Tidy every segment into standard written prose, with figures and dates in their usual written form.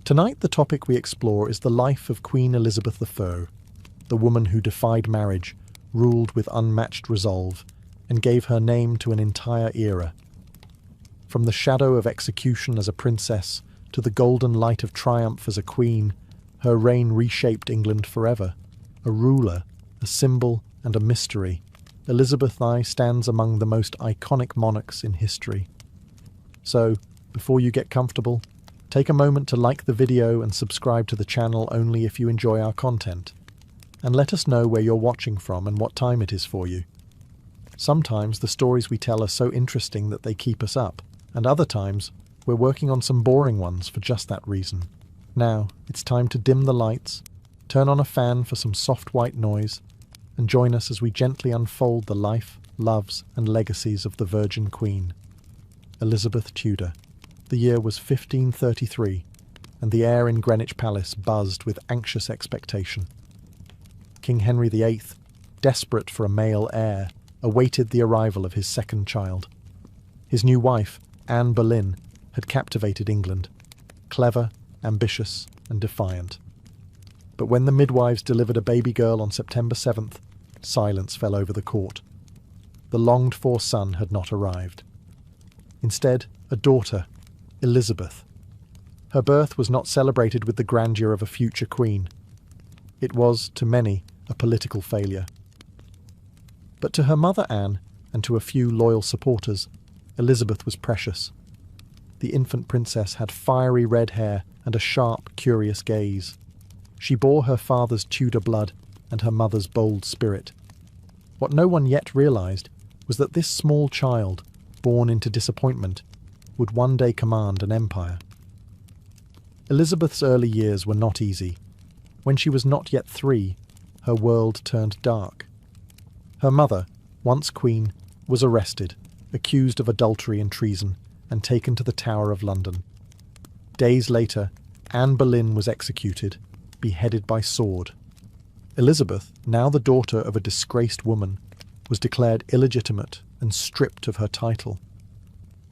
Tonight, the topic we explore is the life of Queen Elizabeth I, the woman who defied marriage, ruled with unmatched resolve, and gave her name to an entire era. From the shadow of execution as a princess to the golden light of triumph as a queen, her reign reshaped England forever. A ruler, a symbol, and a mystery, Elizabeth I stands among the most iconic monarchs in history. So, before you get comfortable, take a moment to like the video and subscribe to the channel only if you enjoy our content. And let us know where you're watching from and what time it is for you. Sometimes the stories we tell are so interesting that they keep us up, and other times we're working on some boring ones for just that reason. Now, it's time to dim the lights, turn on a fan for some soft white noise, and join us as we gently unfold the life, loves, and legacies of the Virgin Queen. Elizabeth Tudor. The year was 1533, and the air in Greenwich Palace buzzed with anxious expectation. King Henry VIII, desperate for a male heir, awaited the arrival of his second child. His new wife, Anne Boleyn, had captivated England, clever, ambitious, and defiant. But when the midwives delivered a baby girl on September 7th, silence fell over the court. The longed-for son had not arrived. Instead, a daughter, Elizabeth. Her birth was not celebrated with the grandeur of a future queen. It was, to many, a political failure. But to her mother Anne, and to a few loyal supporters, Elizabeth was precious. The infant princess had fiery red hair and a sharp, curious gaze. She bore her father's Tudor blood and her mother's bold spirit. What no one yet realized was that this small child, born into disappointment, would one day command an empire. Elizabeth's early years were not easy. When she was not yet 3, her world turned dark. Her mother, once queen, was arrested, accused of adultery and treason, and taken to the Tower of London. Days later, Anne Boleyn was executed, beheaded by sword. Elizabeth, now the daughter of a disgraced woman, was declared illegitimate and stripped of her title.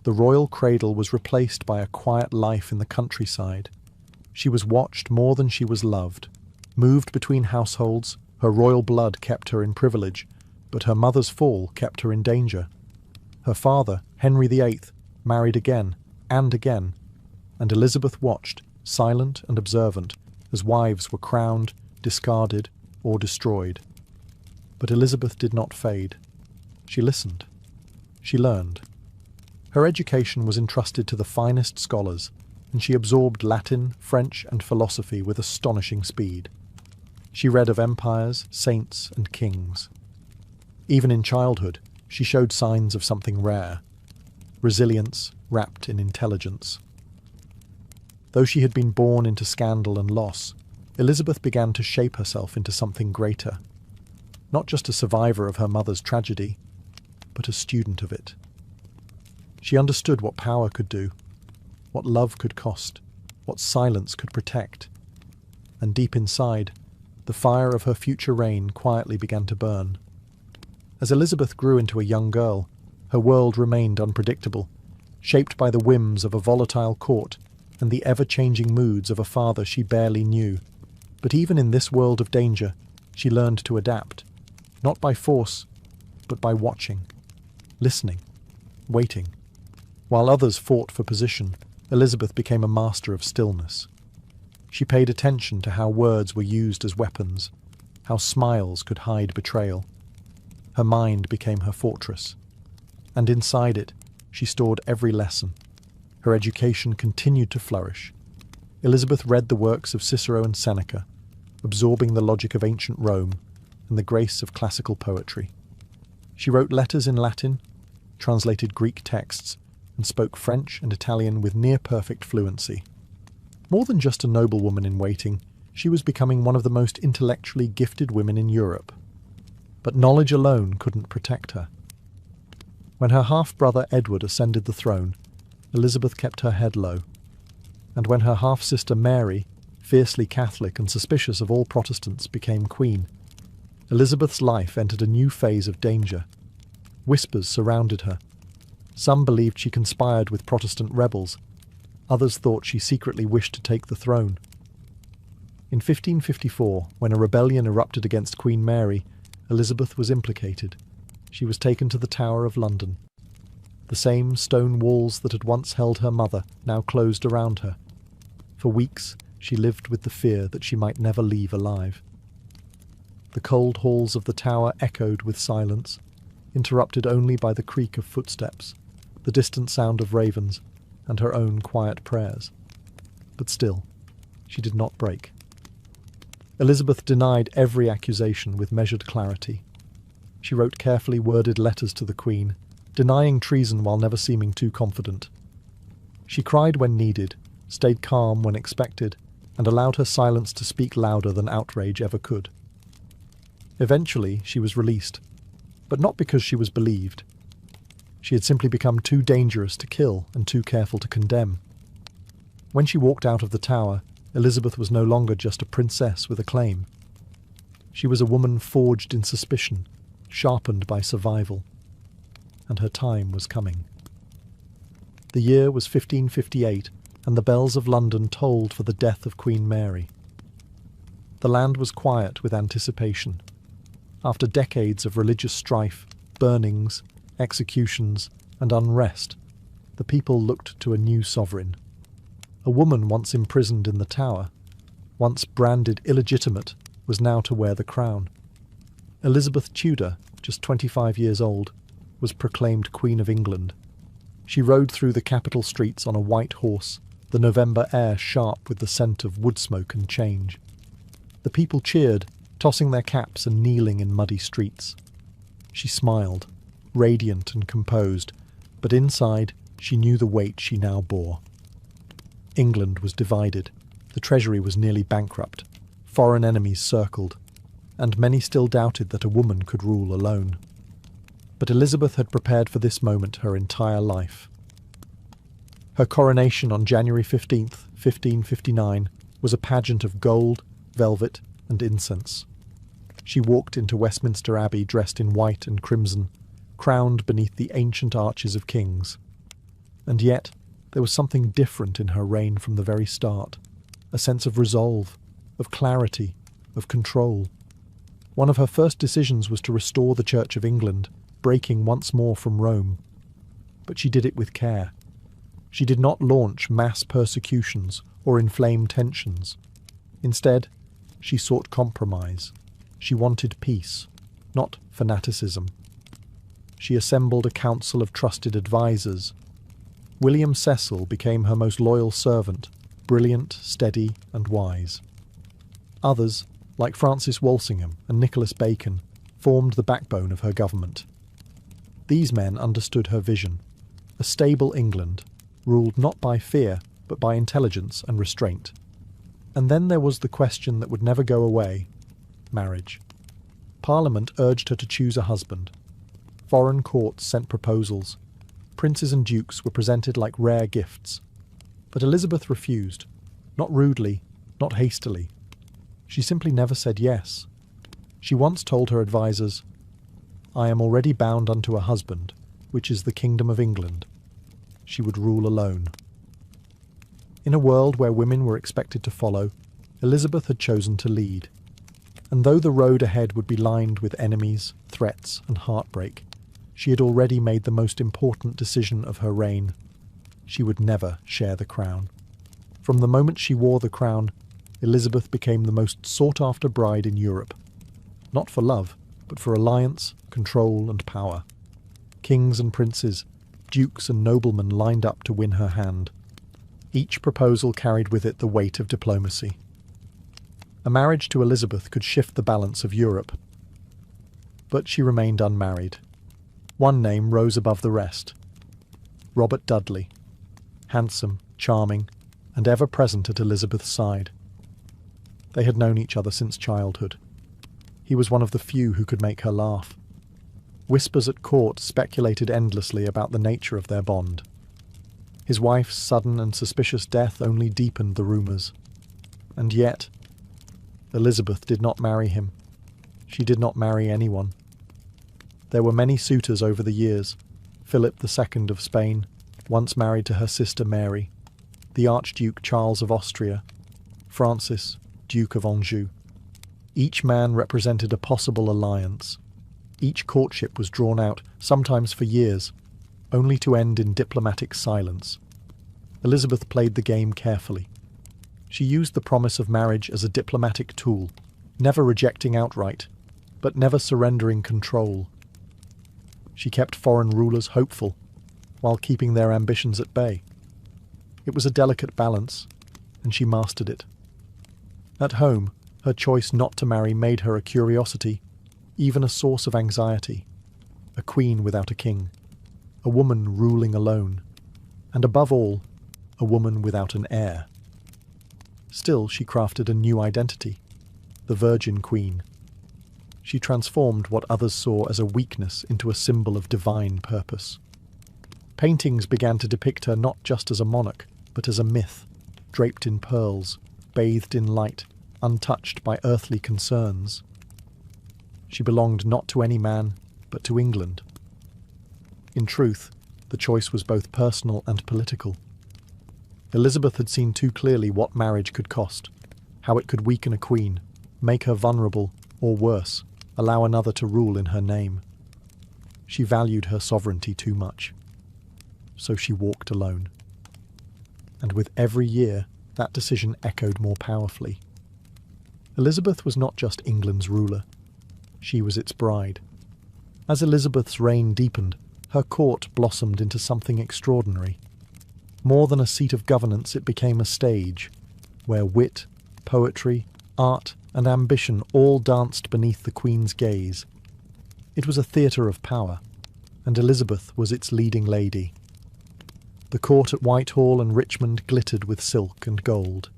The royal cradle was replaced by a quiet life in the countryside. She was watched more than she was loved. Moved between households, her royal blood kept her in privilege, but her mother's fall kept her in danger. Her father, Henry VIII, married again, and Elizabeth watched, silent and observant, as wives were crowned, discarded, or destroyed. But Elizabeth did not fade. She listened. She learned. Her education was entrusted to the finest scholars, and she absorbed Latin, French, and philosophy with astonishing speed. She read of empires, saints, and kings. Even in childhood, she showed signs of something rare: resilience wrapped in intelligence. Though she had been born into scandal and loss, Elizabeth began to shape herself into something greater. Not just a survivor of her mother's tragedy, but a student of it. She understood what power could do, what love could cost, what silence could protect. And deep inside, the fire of her future reign quietly began to burn. As Elizabeth grew into a young girl, her world remained unpredictable, shaped by the whims of a volatile court and the ever-changing moods of a father she barely knew. But even in this world of danger, she learned to adapt, not by force, but by watching, listening, waiting. While others fought for position, Elizabeth became a master of stillness. She paid attention to how words were used as weapons, how smiles could hide betrayal. Her mind became her fortress, and inside it, she stored every lesson. Her education continued to flourish. Elizabeth read the works of Cicero and Seneca, absorbing the logic of ancient Rome and the grace of classical poetry. She wrote letters in Latin, translated Greek texts, and spoke French and Italian with near-perfect fluency. More than just a noblewoman in waiting, she was becoming one of the most intellectually gifted women in Europe. But knowledge alone couldn't protect her. When her half-brother Edward ascended the throne, Elizabeth kept her head low. And when her half-sister Mary, fiercely Catholic and suspicious of all Protestants, became queen, Elizabeth's life entered a new phase of danger. Whispers surrounded her. Some believed she conspired with Protestant rebels. Others thought she secretly wished to take the throne. In 1554, when a rebellion erupted against Queen Mary, Elizabeth was implicated. She was taken to the Tower of London. The same stone walls that had once held her mother now closed around her. For weeks, she lived with the fear that she might never leave alive. The cold halls of the tower echoed with silence, interrupted only by the creak of footsteps, the distant sound of ravens, and her own quiet prayers. But still, she did not break. Elizabeth denied every accusation with measured clarity. She wrote carefully worded letters to the Queen, denying treason while never seeming too confident. She cried when needed, stayed calm when expected, and allowed her silence to speak louder than outrage ever could. Eventually, she was released, but not because she was believed. She had simply become too dangerous to kill and too careful to condemn. When she walked out of the tower, Elizabeth was no longer just a princess with a claim. She was a woman forged in suspicion, sharpened by survival. And her time was coming. The year was 1558, and the bells of London tolled for the death of Queen Mary. The land was quiet with anticipation. After decades of religious strife, burnings, executions, and unrest, the people looked to a new sovereign. A woman once imprisoned in the Tower, once branded illegitimate, was now to wear the crown. Elizabeth Tudor, just 25 years old, was proclaimed Queen of England. She rode through the capital streets on a white horse, the November air sharp with the scent of wood smoke and change. The people cheered, tossing their caps and kneeling in muddy streets. She smiled, radiant and composed, but inside she knew the weight she now bore. England was divided. The treasury was nearly bankrupt. Foreign enemies circled, and many still doubted that a woman could rule alone. But Elizabeth had prepared for this moment her entire life. Her coronation on January 15th, 1559, was a pageant of gold, velvet, and incense. She walked into Westminster Abbey dressed in white and crimson, crowned beneath the ancient arches of kings. And yet, there was something different in her reign from the very start, a sense of resolve, of clarity, of control. One of her first decisions was to restore the Church of England, breaking once more from Rome. But she did it with care. She did not launch mass persecutions or inflame tensions. Instead, she sought compromise. She wanted peace, not fanaticism. She assembled a council of trusted advisers. William Cecil became her most loyal servant, brilliant, steady, and wise. Others, like Francis Walsingham and Nicholas Bacon, formed the backbone of her government. These men understood her vision, a stable England, ruled not by fear, but by intelligence and restraint. And then there was the question that would never go away: marriage. Parliament urged her to choose a husband. Foreign courts sent proposals. Princes and dukes were presented like rare gifts. But Elizabeth refused, not rudely, not hastily. She simply never said yes. She once told her advisers, "I am already bound unto a husband, which is the kingdom of England." She would rule alone. In a world where women were expected to follow, Elizabeth had chosen to lead. And though the road ahead would be lined with enemies, threats, and heartbreak, she had already made the most important decision of her reign. She would never share the crown. From the moment she wore the crown, Elizabeth became the most sought-after bride in Europe. Not for love, but for alliance, control, and power. Kings and princes, dukes and noblemen lined up to win her hand. Each proposal carried with it the weight of diplomacy. A marriage to Elizabeth could shift the balance of Europe. But she remained unmarried. One name rose above the rest: Robert Dudley, handsome, charming, and ever present at Elizabeth's side. They had known each other since childhood. He was one of the few who could make her laugh. Whispers at court speculated endlessly about the nature of their bond. His wife's sudden and suspicious death only deepened the rumours. And yet, Elizabeth did not marry him. She did not marry anyone. There were many suitors over the years. Philip II of Spain, once married to her sister Mary. the Archduke Charles of Austria, Francis, Duke of Anjou. Each man represented a possible alliance. Each courtship was drawn out, sometimes for years, only to end in diplomatic silence. Elizabeth played the game carefully. She used the promise of marriage as a diplomatic tool, never rejecting outright, but never surrendering control. She kept foreign rulers hopeful, while keeping their ambitions at bay. It was a delicate balance, and she mastered it. At home, her choice not to marry made her a curiosity, even a source of anxiety. A queen without a king, a woman ruling alone, and above all, a woman without an heir. Still, she crafted a new identity, the Virgin Queen. She transformed what others saw as a weakness into a symbol of divine purpose. Paintings began to depict her not just as a monarch, but as a myth, draped in pearls, bathed in light, untouched by earthly concerns. She belonged not to any man, but to England. In truth, the choice was both personal and political. Elizabeth had seen too clearly what marriage could cost, how it could weaken a queen, make her vulnerable, or worse, allow another to rule in her name. She valued her sovereignty too much. So she walked alone. And with every year, that decision echoed more powerfully. Elizabeth was not just England's ruler. She was its bride. As Elizabeth's reign deepened, her court blossomed into something extraordinary. More than a seat of governance, it became a stage, where wit, poetry, art, and ambition all danced beneath the Queen's gaze. It was a theatre of power, and Elizabeth was its leading lady. The court at Whitehall and Richmond glittered with silk and gold.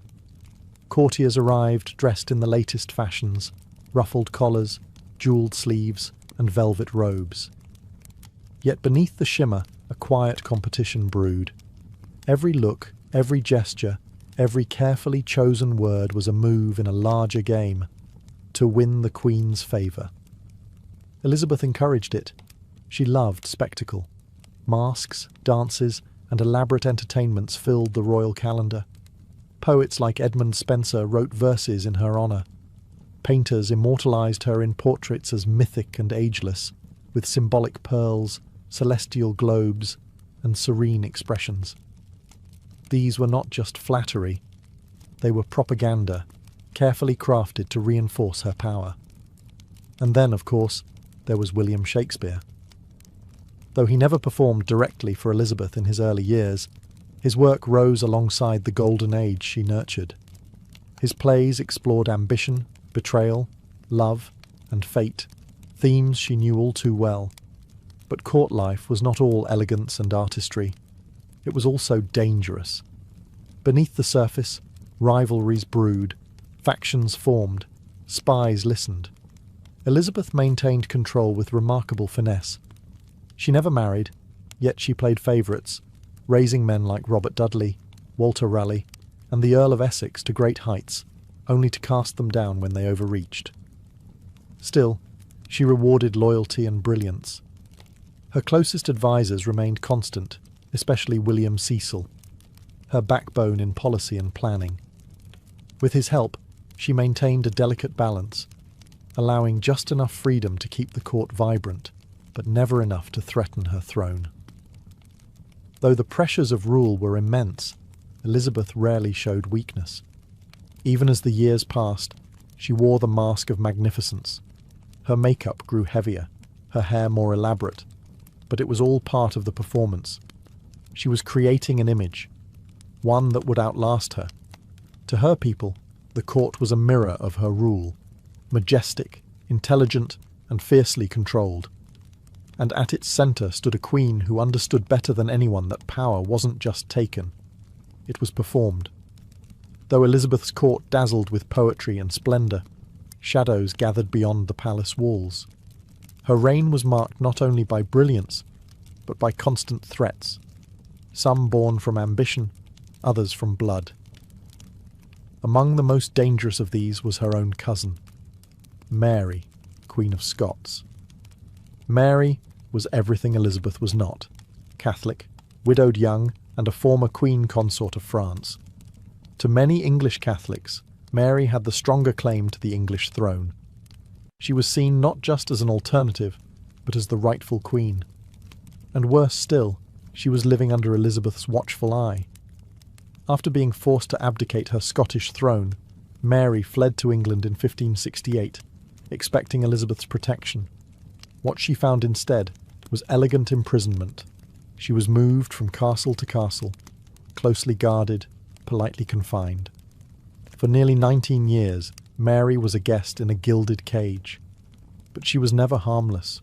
Courtiers arrived dressed in the latest fashions, ruffled collars, jewelled sleeves, and velvet robes. Yet beneath the shimmer, a quiet competition brewed. Every look, every gesture, every carefully chosen word was a move in a larger game, to win the Queen's favour. Elizabeth encouraged it. She loved spectacle. Masks, dances, and elaborate entertainments filled the royal calendar. Poets like Edmund Spenser wrote verses in her honour. Painters immortalised her in portraits as mythic and ageless, with symbolic pearls, celestial globes, and serene expressions. These were not just flattery, they were propaganda, carefully crafted to reinforce her power. And then, of course, there was William Shakespeare. Though he never performed directly for Elizabeth in his early years, his work rose alongside the golden age she nurtured. His plays explored ambition, betrayal, love, and fate, themes she knew all too well. But court life was not all elegance and artistry. It was also dangerous. Beneath the surface, rivalries brewed, factions formed, spies listened. Elizabeth maintained control with remarkable finesse. She never married, yet she played favourites, raising men like Robert Dudley, Walter Raleigh, and the Earl of Essex to great heights, only to cast them down when they overreached. Still, she rewarded loyalty and brilliance. Her closest advisers remained constant, especially William Cecil, her backbone in policy and planning. With his help, she maintained a delicate balance, allowing just enough freedom to keep the court vibrant, but never enough to threaten her throne. Though the pressures of rule were immense, Elizabeth rarely showed weakness. Even as the years passed, she wore the mask of magnificence. Her makeup grew heavier, her hair more elaborate, but it was all part of the performance. She was creating an image, one that would outlast her. To her people, the court was a mirror of her rule, majestic, intelligent, and fiercely controlled. And at its centre stood a queen who understood better than anyone that power wasn't just taken, it was performed. Though Elizabeth's court dazzled with poetry and splendour, shadows gathered beyond the palace walls. Her reign was marked not only by brilliance, but by constant threats, some born from ambition, others from blood. Among the most dangerous of these was her own cousin, Mary, Queen of Scots. Mary was everything Elizabeth was not: Catholic, widowed young, and a former Queen Consort of France. To many English Catholics, Mary had the stronger claim to the English throne. She was seen not just as an alternative, but as the rightful queen. And worse still, she was living under Elizabeth's watchful eye. After being forced to abdicate her Scottish throne, Mary fled to England in 1568, expecting Elizabeth's protection. What she found instead was elegant imprisonment. She was moved from castle to castle, closely guarded, politely confined. For nearly 19 years, Mary was a guest in a gilded cage. But she was never harmless.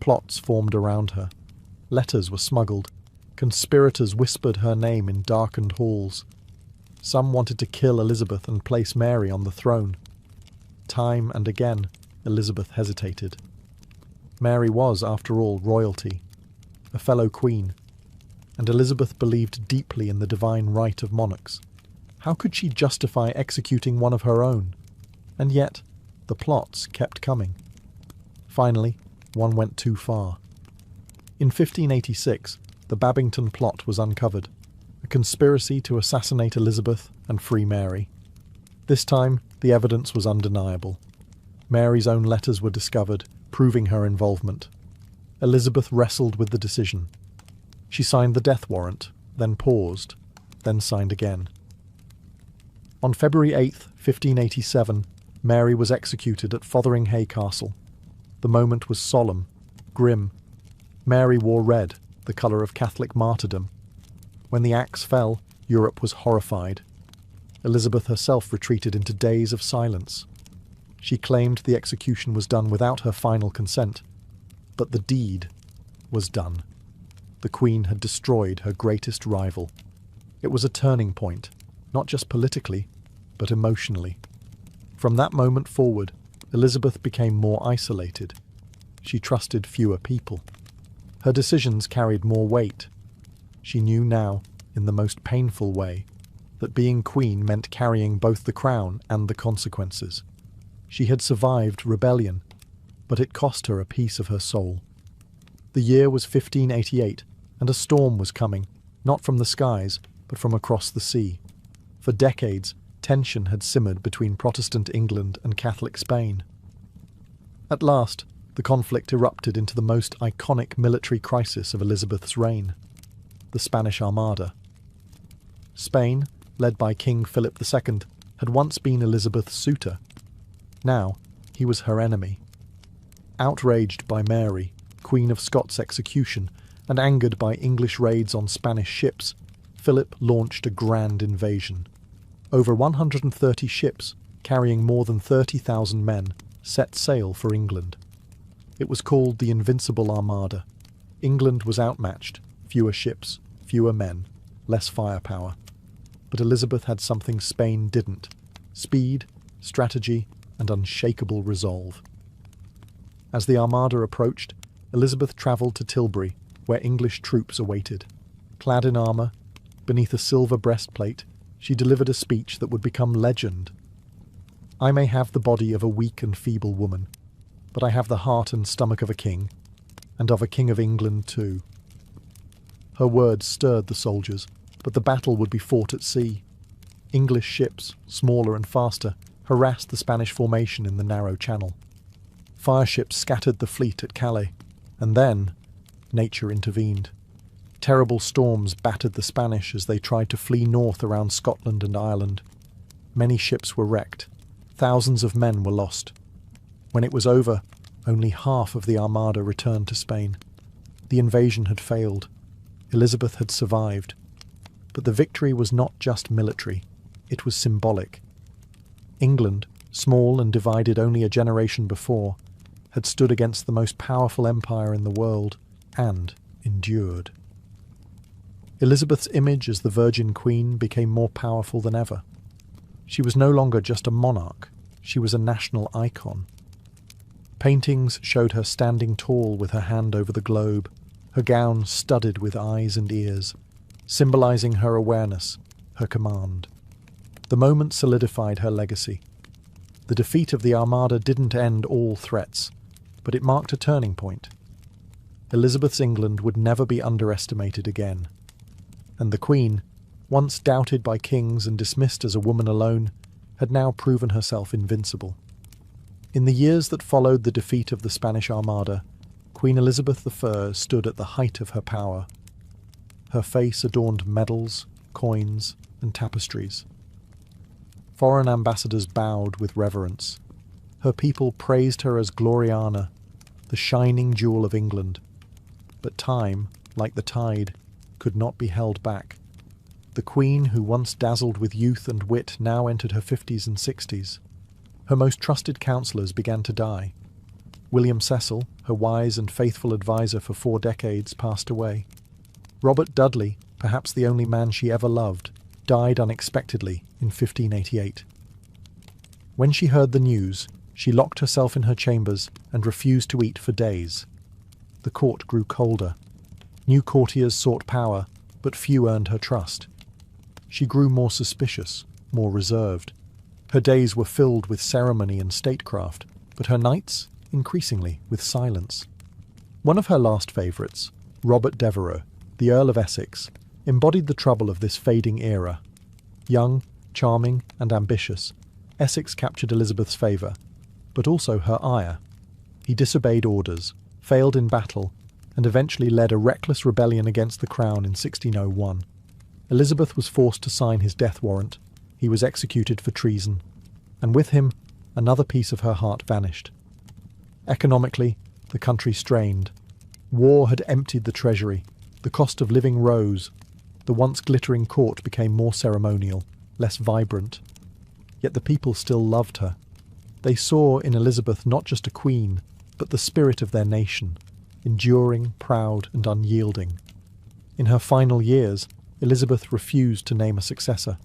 Plots formed around her. Letters were smuggled. Conspirators whispered her name in darkened halls. Some wanted to kill Elizabeth and place Mary on the throne. Time and again, Elizabeth hesitated. Mary was, after all, royalty, a fellow queen, and Elizabeth believed deeply in the divine right of monarchs. How could she justify executing one of her own? And yet, the plots kept coming. Finally, one went too far. In 1586, the Babington plot was uncovered, a conspiracy to assassinate Elizabeth and free Mary. This time, the evidence was undeniable. Mary's own letters were discovered, proving her involvement. Elizabeth wrestled with the decision. She signed the death warrant, then paused, then signed again. On February 8, 1587, Mary was executed at Fotheringhay Castle. The moment was solemn, grim. Mary wore red, the colour of Catholic martyrdom. When the axe fell, Europe was horrified. Elizabeth herself retreated into days of silence. She claimed the execution was done without her final consent. But the deed was done. The Queen had destroyed her greatest rival. It was a turning point, not just politically, but emotionally. From that moment forward, Elizabeth became more isolated. She trusted fewer people. Her decisions carried more weight. She knew now, in the most painful way, that being queen meant carrying both the crown and the consequences. She had survived rebellion, but it cost her a piece of her soul. The year was 1588, and a storm was coming, not from the skies, but from across the sea. For decades, tension had simmered between Protestant England and Catholic Spain. At last, the conflict erupted into the most iconic military crisis of Elizabeth's reign, the Spanish Armada. Spain, led by King Philip II, had once been Elizabeth's suitor. Now, he was her enemy. Outraged by Mary, Queen of Scots' execution, and angered by English raids on Spanish ships, Philip launched a grand invasion. Over 130 ships, carrying more than 30,000 men, set sail for England. It was called the Invincible Armada. England was outmatched, fewer ships, fewer men, less firepower. But Elizabeth had something Spain didn't: speed, strategy, and unshakable resolve. As the Armada approached, Elizabeth travelled to Tilbury, where English troops awaited. Clad in armour, beneath a silver breastplate, she delivered a speech that would become legend. "I may have the body of a weak and feeble woman, but I have the heart and stomach of a king, and of a king of England too." Her words stirred the soldiers, but the battle would be fought at sea. English ships, smaller and faster, harassed the Spanish formation in the narrow channel. Fireships scattered the fleet at Calais, and then nature intervened. Terrible storms battered the Spanish as they tried to flee north around Scotland and Ireland. Many ships were wrecked. Thousands of men were lost. When it was over, only half of the Armada returned to Spain. The invasion had failed. Elizabeth had survived. But the victory was not just military. It was symbolic. England, small and divided only a generation before, had stood against the most powerful empire in the world and endured. Elizabeth's image as the Virgin Queen became more powerful than ever. She was no longer just a monarch, she was a national icon. Paintings showed her standing tall with her hand over the globe, her gown studded with eyes and ears, symbolizing her awareness, her command. The moment solidified her legacy. The defeat of the Armada didn't end all threats, but it marked a turning point. Elizabeth's England would never be underestimated again. And the Queen, once doubted by kings and dismissed as a woman alone, had now proven herself invincible. In the years that followed the defeat of the Spanish Armada, Queen Elizabeth I stood at the height of her power. Her face adorned medals, coins, and tapestries. Foreign ambassadors bowed with reverence. Her people praised her as Gloriana, the shining jewel of England. But time, like the tide, could not be held back. The Queen, who once dazzled with youth and wit, now entered her 50s and 60s. Her most trusted counsellors began to die. William Cecil, her wise and faithful adviser for 4 decades, passed away. Robert Dudley, perhaps the only man she ever loved, died unexpectedly in 1588. When she heard the news, she locked herself in her chambers and refused to eat for days. The court grew colder. New courtiers sought power, but few earned her trust. She grew more suspicious, more reserved. Her days were filled with ceremony and statecraft, but her nights, increasingly, with silence. One of her last favourites, Robert Devereux, the Earl of Essex, embodied the trouble of this fading era. Young, charming, and ambitious, Essex captured Elizabeth's favour, but also her ire. He disobeyed orders, failed in battle, and eventually led a reckless rebellion against the crown in 1601. Elizabeth was forced to sign his death warrant. He was executed for treason, and with him, another piece of her heart vanished. Economically, the country strained. War had emptied the treasury. The cost of living rose. The once glittering court became more ceremonial, less vibrant. Yet the people still loved her. They saw in Elizabeth not just a queen, but the spirit of their nation, enduring, proud, and unyielding. In her final years, Elizabeth refused to name a successor,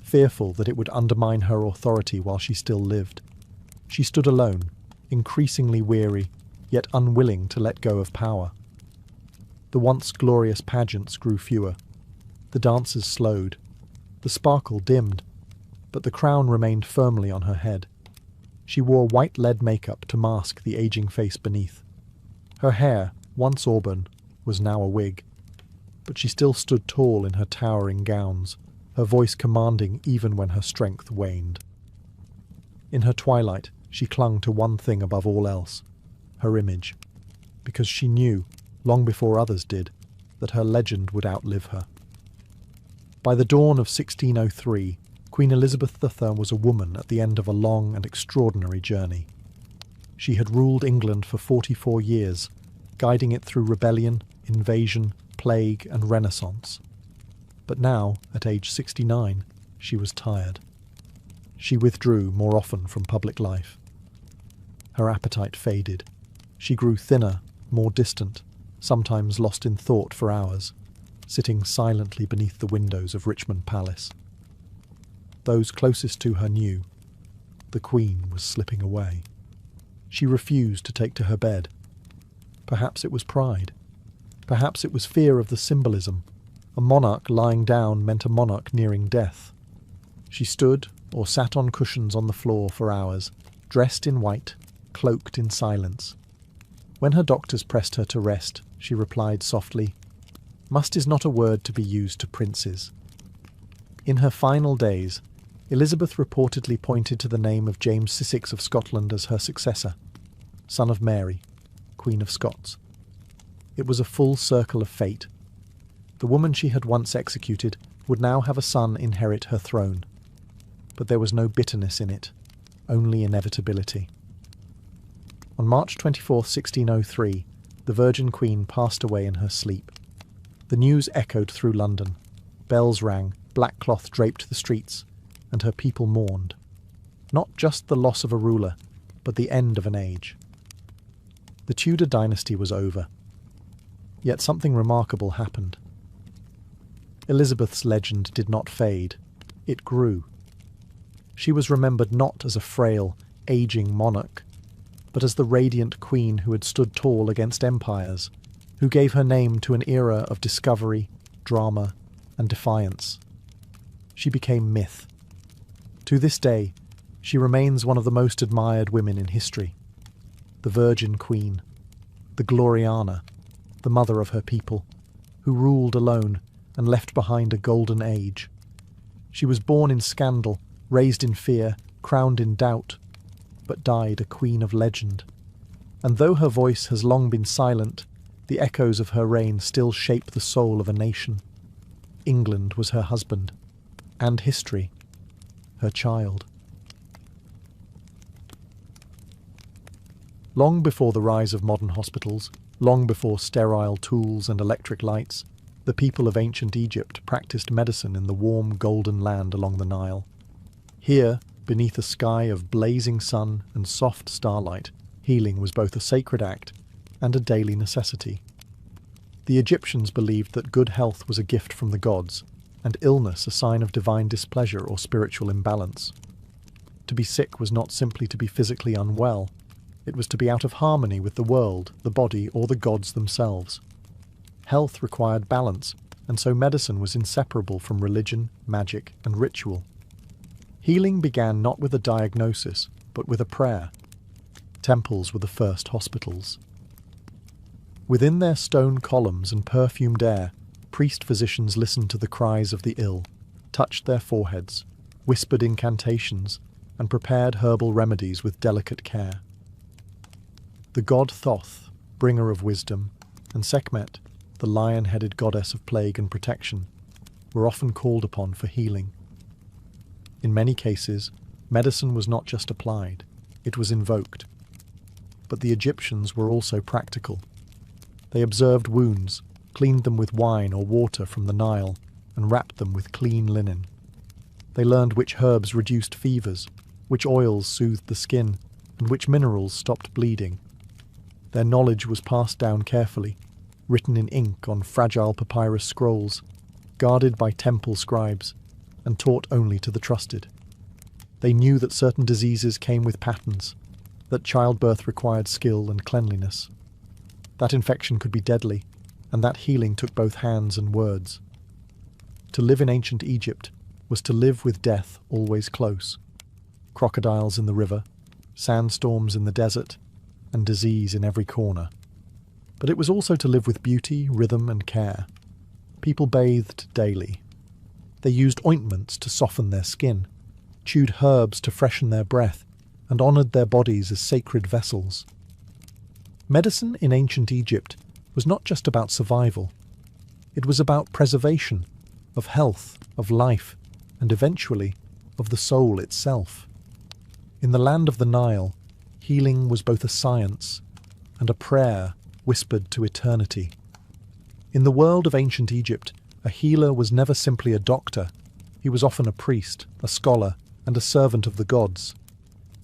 fearful that it would undermine her authority while she still lived. She stood alone, increasingly weary, yet unwilling to let go of power. The once glorious pageants grew fewer. The dances slowed. The sparkle dimmed, but the crown remained firmly on her head. She wore white lead makeup to mask the aging face beneath. Her hair, once auburn, was now a wig, but she still stood tall in her towering gowns, her voice commanding even when her strength waned. In her twilight, she clung to one thing above all else, her image, because she knew, long before others did, that her legend would outlive her. By the dawn of 1603, Queen Elizabeth III was a woman at the end of a long and extraordinary journey. She had ruled England for 44 years, guiding it through rebellion, invasion, plague, and Renaissance. But now, at age 69, she was tired. She withdrew more often from public life. Her appetite faded. She grew thinner, more distant, sometimes lost in thought for hours, sitting silently beneath the windows of Richmond Palace. Those closest to her knew the Queen was slipping away. She refused to take to her bed. Perhaps it was pride. Perhaps it was fear of the symbolism. A monarch lying down meant a monarch nearing death. She stood or sat on cushions on the floor for hours, dressed in white, cloaked in silence. When her doctors pressed her to rest, she replied softly, "Must is not a word to be used to princes." In her final days, Elizabeth reportedly pointed to the name of James VI of Scotland as her successor, son of Mary, Queen of Scots. It was a full circle of fate. The woman she had once executed would now have a son inherit her throne. But there was no bitterness in it, only inevitability. On March 24, 1603, the Virgin Queen passed away in her sleep. The news echoed through London. Bells rang, black cloth draped the streets, and her people mourned. Not just the loss of a ruler, but the end of an age. The Tudor dynasty was over. Yet something remarkable happened. Elizabeth's legend did not fade. It grew. She was remembered not as a frail, aging monarch, but as the radiant queen who had stood tall against empires, who gave her name to an era of discovery, drama, and defiance. She became myth. To this day, she remains one of the most admired women in history. The Virgin Queen, the Gloriana, the mother of her people, who ruled alone, and left behind a golden age. She was born in scandal, raised in fear, crowned in doubt, but died a queen of legend. And though her voice has long been silent, the echoes of her reign still shape the soul of a nation. England was her husband, and history, her child. Long before the rise of modern hospitals, long before sterile tools and electric lights, the people of ancient Egypt practiced medicine in the warm golden land along the Nile. Here, beneath a sky of blazing sun and soft starlight, healing was both a sacred act and a daily necessity. The Egyptians believed that good health was a gift from the gods, and illness a sign of divine displeasure or spiritual imbalance. To be sick was not simply to be physically unwell, it was to be out of harmony with the world, the body, or the gods themselves. Health required balance, and so medicine was inseparable from religion, magic, and ritual. Healing began not with a diagnosis, but with a prayer. Temples were the first hospitals. Within their stone columns and perfumed air, priest-physicians listened to the cries of the ill, touched their foreheads, whispered incantations, and prepared herbal remedies with delicate care. The god Thoth, bringer of wisdom, and Sekhmet, the lion-headed goddess of plague and protection, were often called upon for healing. In many cases, medicine was not just applied, it was invoked. But the Egyptians were also practical. They observed wounds, cleaned them with wine or water from the Nile, and wrapped them with clean linen. They learned which herbs reduced fevers, which oils soothed the skin, and which minerals stopped bleeding. Their knowledge was passed down carefully, written in ink on fragile papyrus scrolls, guarded by temple scribes, and taught only to the trusted. They knew that certain diseases came with patterns, that childbirth required skill and cleanliness, that infection could be deadly, and that healing took both hands and words. To live in ancient Egypt was to live with death always close. Crocodiles in the river, sandstorms in the desert, and disease in every corner. But it was also to live with beauty, rhythm, and care. People bathed daily. They used ointments to soften their skin, chewed herbs to freshen their breath, and honoured their bodies as sacred vessels. Medicine in ancient Egypt was not just about survival. It was about preservation, of health, of life, and eventually of the soul itself. In the land of the Nile, healing was both a science and a prayer whispered to eternity. In the world of ancient Egypt, a healer was never simply a doctor. He was often a priest, a scholar, and a servant of the gods.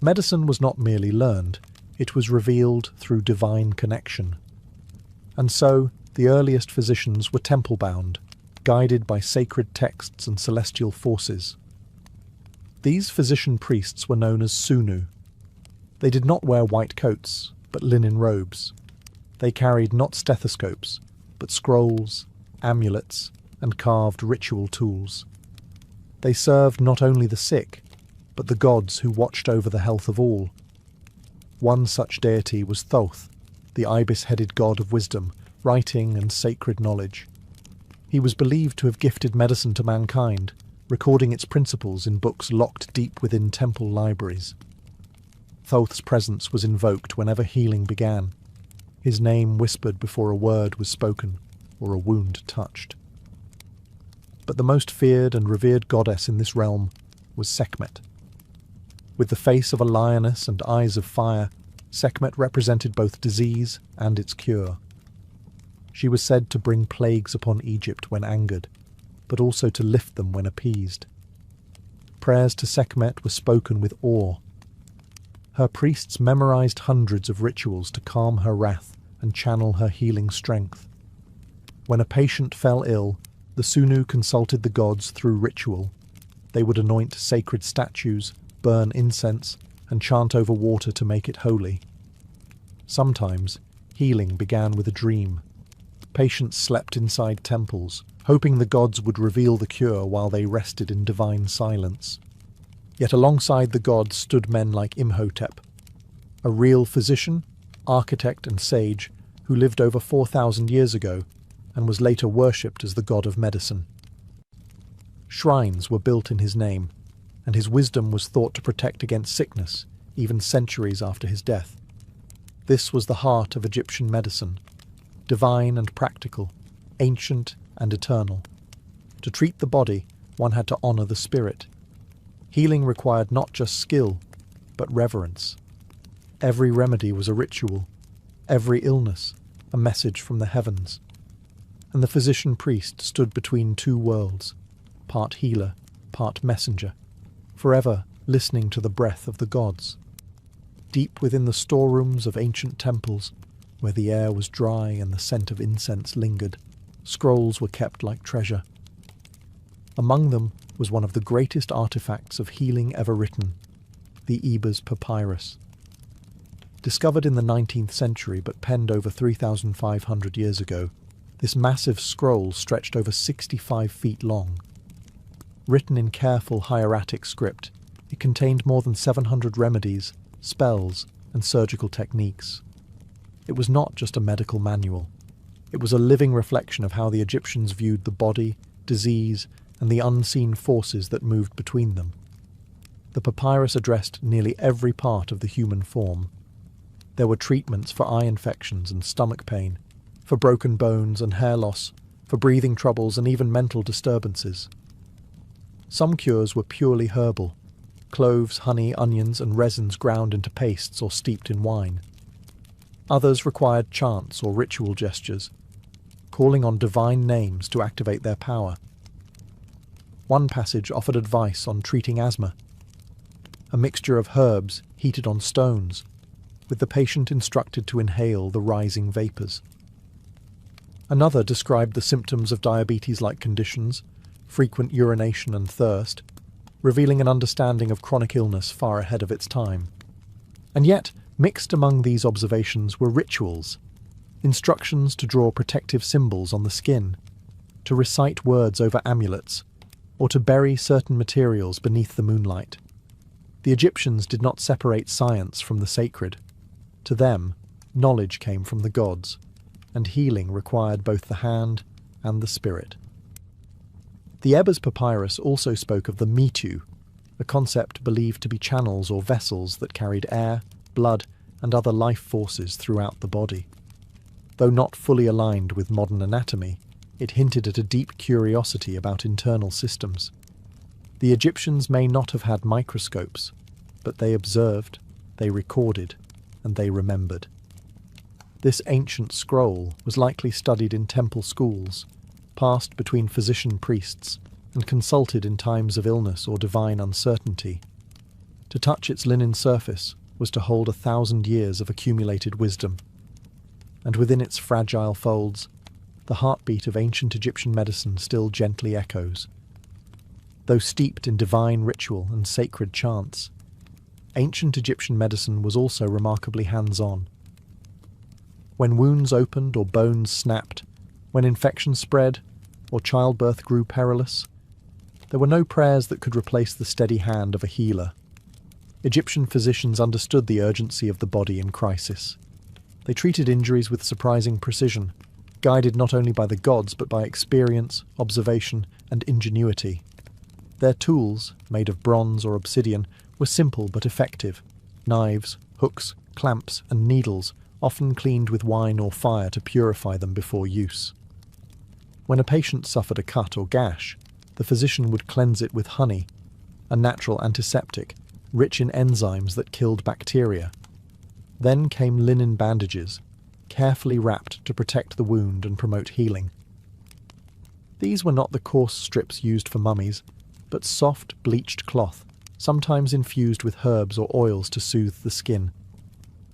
Medicine was not merely learned, it was revealed through divine connection. And so, the earliest physicians were temple-bound, guided by sacred texts and celestial forces. These physician priests were known as Sunu. They did not wear white coats, but linen robes. They carried not stethoscopes, but scrolls, amulets, and carved ritual tools. They served not only the sick, but the gods who watched over the health of all. One such deity was Thoth, the ibis-headed god of wisdom, writing, and sacred knowledge. He was believed to have gifted medicine to mankind, recording its principles in books locked deep within temple libraries. Thoth's presence was invoked whenever healing began, his name whispered before a word was spoken or a wound touched. But the most feared and revered goddess in this realm was Sekhmet. With the face of a lioness and eyes of fire, Sekhmet represented both disease and its cure. She was said to bring plagues upon Egypt when angered, but also to lift them when appeased. Prayers to Sekhmet were spoken with awe. Her priests memorized hundreds of rituals to calm her wrath and channel her healing strength. When a patient fell ill, the Sunu consulted the gods through ritual. They would anoint sacred statues, burn incense, and chant over water to make it holy. Sometimes, healing began with a dream. Patients slept inside temples, hoping the gods would reveal the cure while they rested in divine silence. Yet alongside the gods stood men like Imhotep, a real physician, architect and sage who lived over 4,000 years ago, and was later worshipped as the god of medicine. Shrines were built in his name, and his wisdom was thought to protect against sickness, even centuries after his death. This was the heart of Egyptian medicine, divine and practical, ancient and eternal. To treat the body, one had to honour the spirit. Healing required not just skill, but reverence. Every remedy was a ritual, every illness a message from the heavens. And the physician-priest stood between two worlds, part healer, part messenger, forever listening to the breath of the gods. Deep within the storerooms of ancient temples, where the air was dry and the scent of incense lingered, scrolls were kept like treasure. Among them was one of the greatest artifacts of healing ever written, the Ebers Papyrus. Discovered in the 19th century but penned over 3,500 years ago, this massive scroll stretched over 65 feet long. Written in careful hieratic script, it contained more than 700 remedies, spells, and surgical techniques. It was not just a medical manual. It was a living reflection of how the Egyptians viewed the body, disease, and the unseen forces that moved between them. The papyrus addressed nearly every part of the human form. There were treatments for eye infections and stomach pain, for broken bones and hair loss, for breathing troubles and even mental disturbances. Some cures were purely herbal: cloves, honey, onions, and resins ground into pastes or steeped in wine. Others required chants or ritual gestures, calling on divine names to activate their power. One passage offered advice on treating asthma: a mixture of herbs heated on stones, with the patient instructed to inhale the rising vapours. Another described the symptoms of diabetes-like conditions, frequent urination and thirst, revealing an understanding of chronic illness far ahead of its time. And yet, mixed among these observations were rituals, instructions to draw protective symbols on the skin, to recite words over amulets, or to bury certain materials beneath the moonlight. The Egyptians did not separate science from the sacred. To them, knowledge came from the gods, and healing required both the hand and the spirit. The Ebers Papyrus also spoke of the mitu, a concept believed to be channels or vessels that carried air, blood, and other life forces throughout the body. Though not fully aligned with modern anatomy, it hinted at a deep curiosity about internal systems. The Egyptians may not have had microscopes, but they observed, they recorded, and they remembered. This ancient scroll was likely studied in temple schools, passed between physician priests, and consulted in times of illness or divine uncertainty. To touch its linen surface was to hold 1,000 years of accumulated wisdom, and within its fragile folds, the heartbeat of ancient Egyptian medicine still gently echoes. Though steeped in divine ritual and sacred chants, ancient Egyptian medicine was also remarkably hands-on. When wounds opened or bones snapped, when infection spread or childbirth grew perilous, there were no prayers that could replace the steady hand of a healer. Egyptian physicians understood the urgency of the body in crisis. They treated injuries with surprising precision, guided not only by the gods but by experience, observation, and ingenuity. Their tools, made of bronze or obsidian, were simple but effective: knives, hooks, clamps, and needles, often cleaned with wine or fire to purify them before use. When a patient suffered a cut or gash, the physician would cleanse it with honey, a natural antiseptic, rich in enzymes that killed bacteria. Then came linen bandages, carefully wrapped to protect the wound and promote healing. These were not the coarse strips used for mummies, but soft, bleached cloth, sometimes infused with herbs or oils to soothe the skin.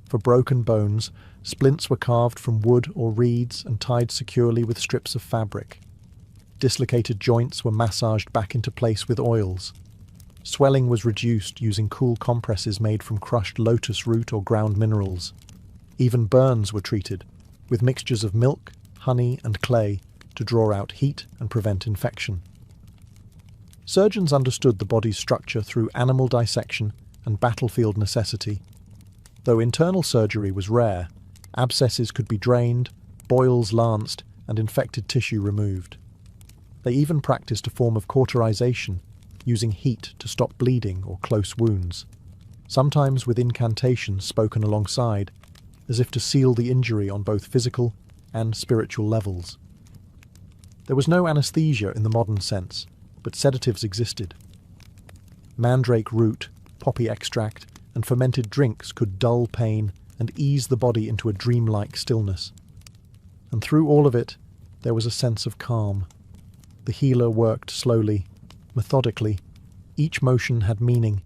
For broken bones, splints were carved from wood or reeds and tied securely with strips of fabric. Dislocated joints were massaged back into place with oils. Swelling was reduced using cool compresses made from crushed lotus root or ground minerals. Even burns were treated, with mixtures of milk, honey, and clay to draw out heat and prevent infection. Surgeons understood the body's structure through animal dissection and battlefield necessity. Though internal surgery was rare, abscesses could be drained, boils lanced, and infected tissue removed. They even practiced a form of cauterization, using heat to stop bleeding or close wounds, sometimes with incantations spoken alongside, as if to seal the injury on both physical and spiritual levels. There was no anesthesia in the modern sense, but sedatives existed. Mandrake root, poppy extract, and fermented drinks could dull pain and ease the body into a dreamlike stillness. And through all of it, there was a sense of calm. The healer worked slowly, methodically. Each motion had meaning.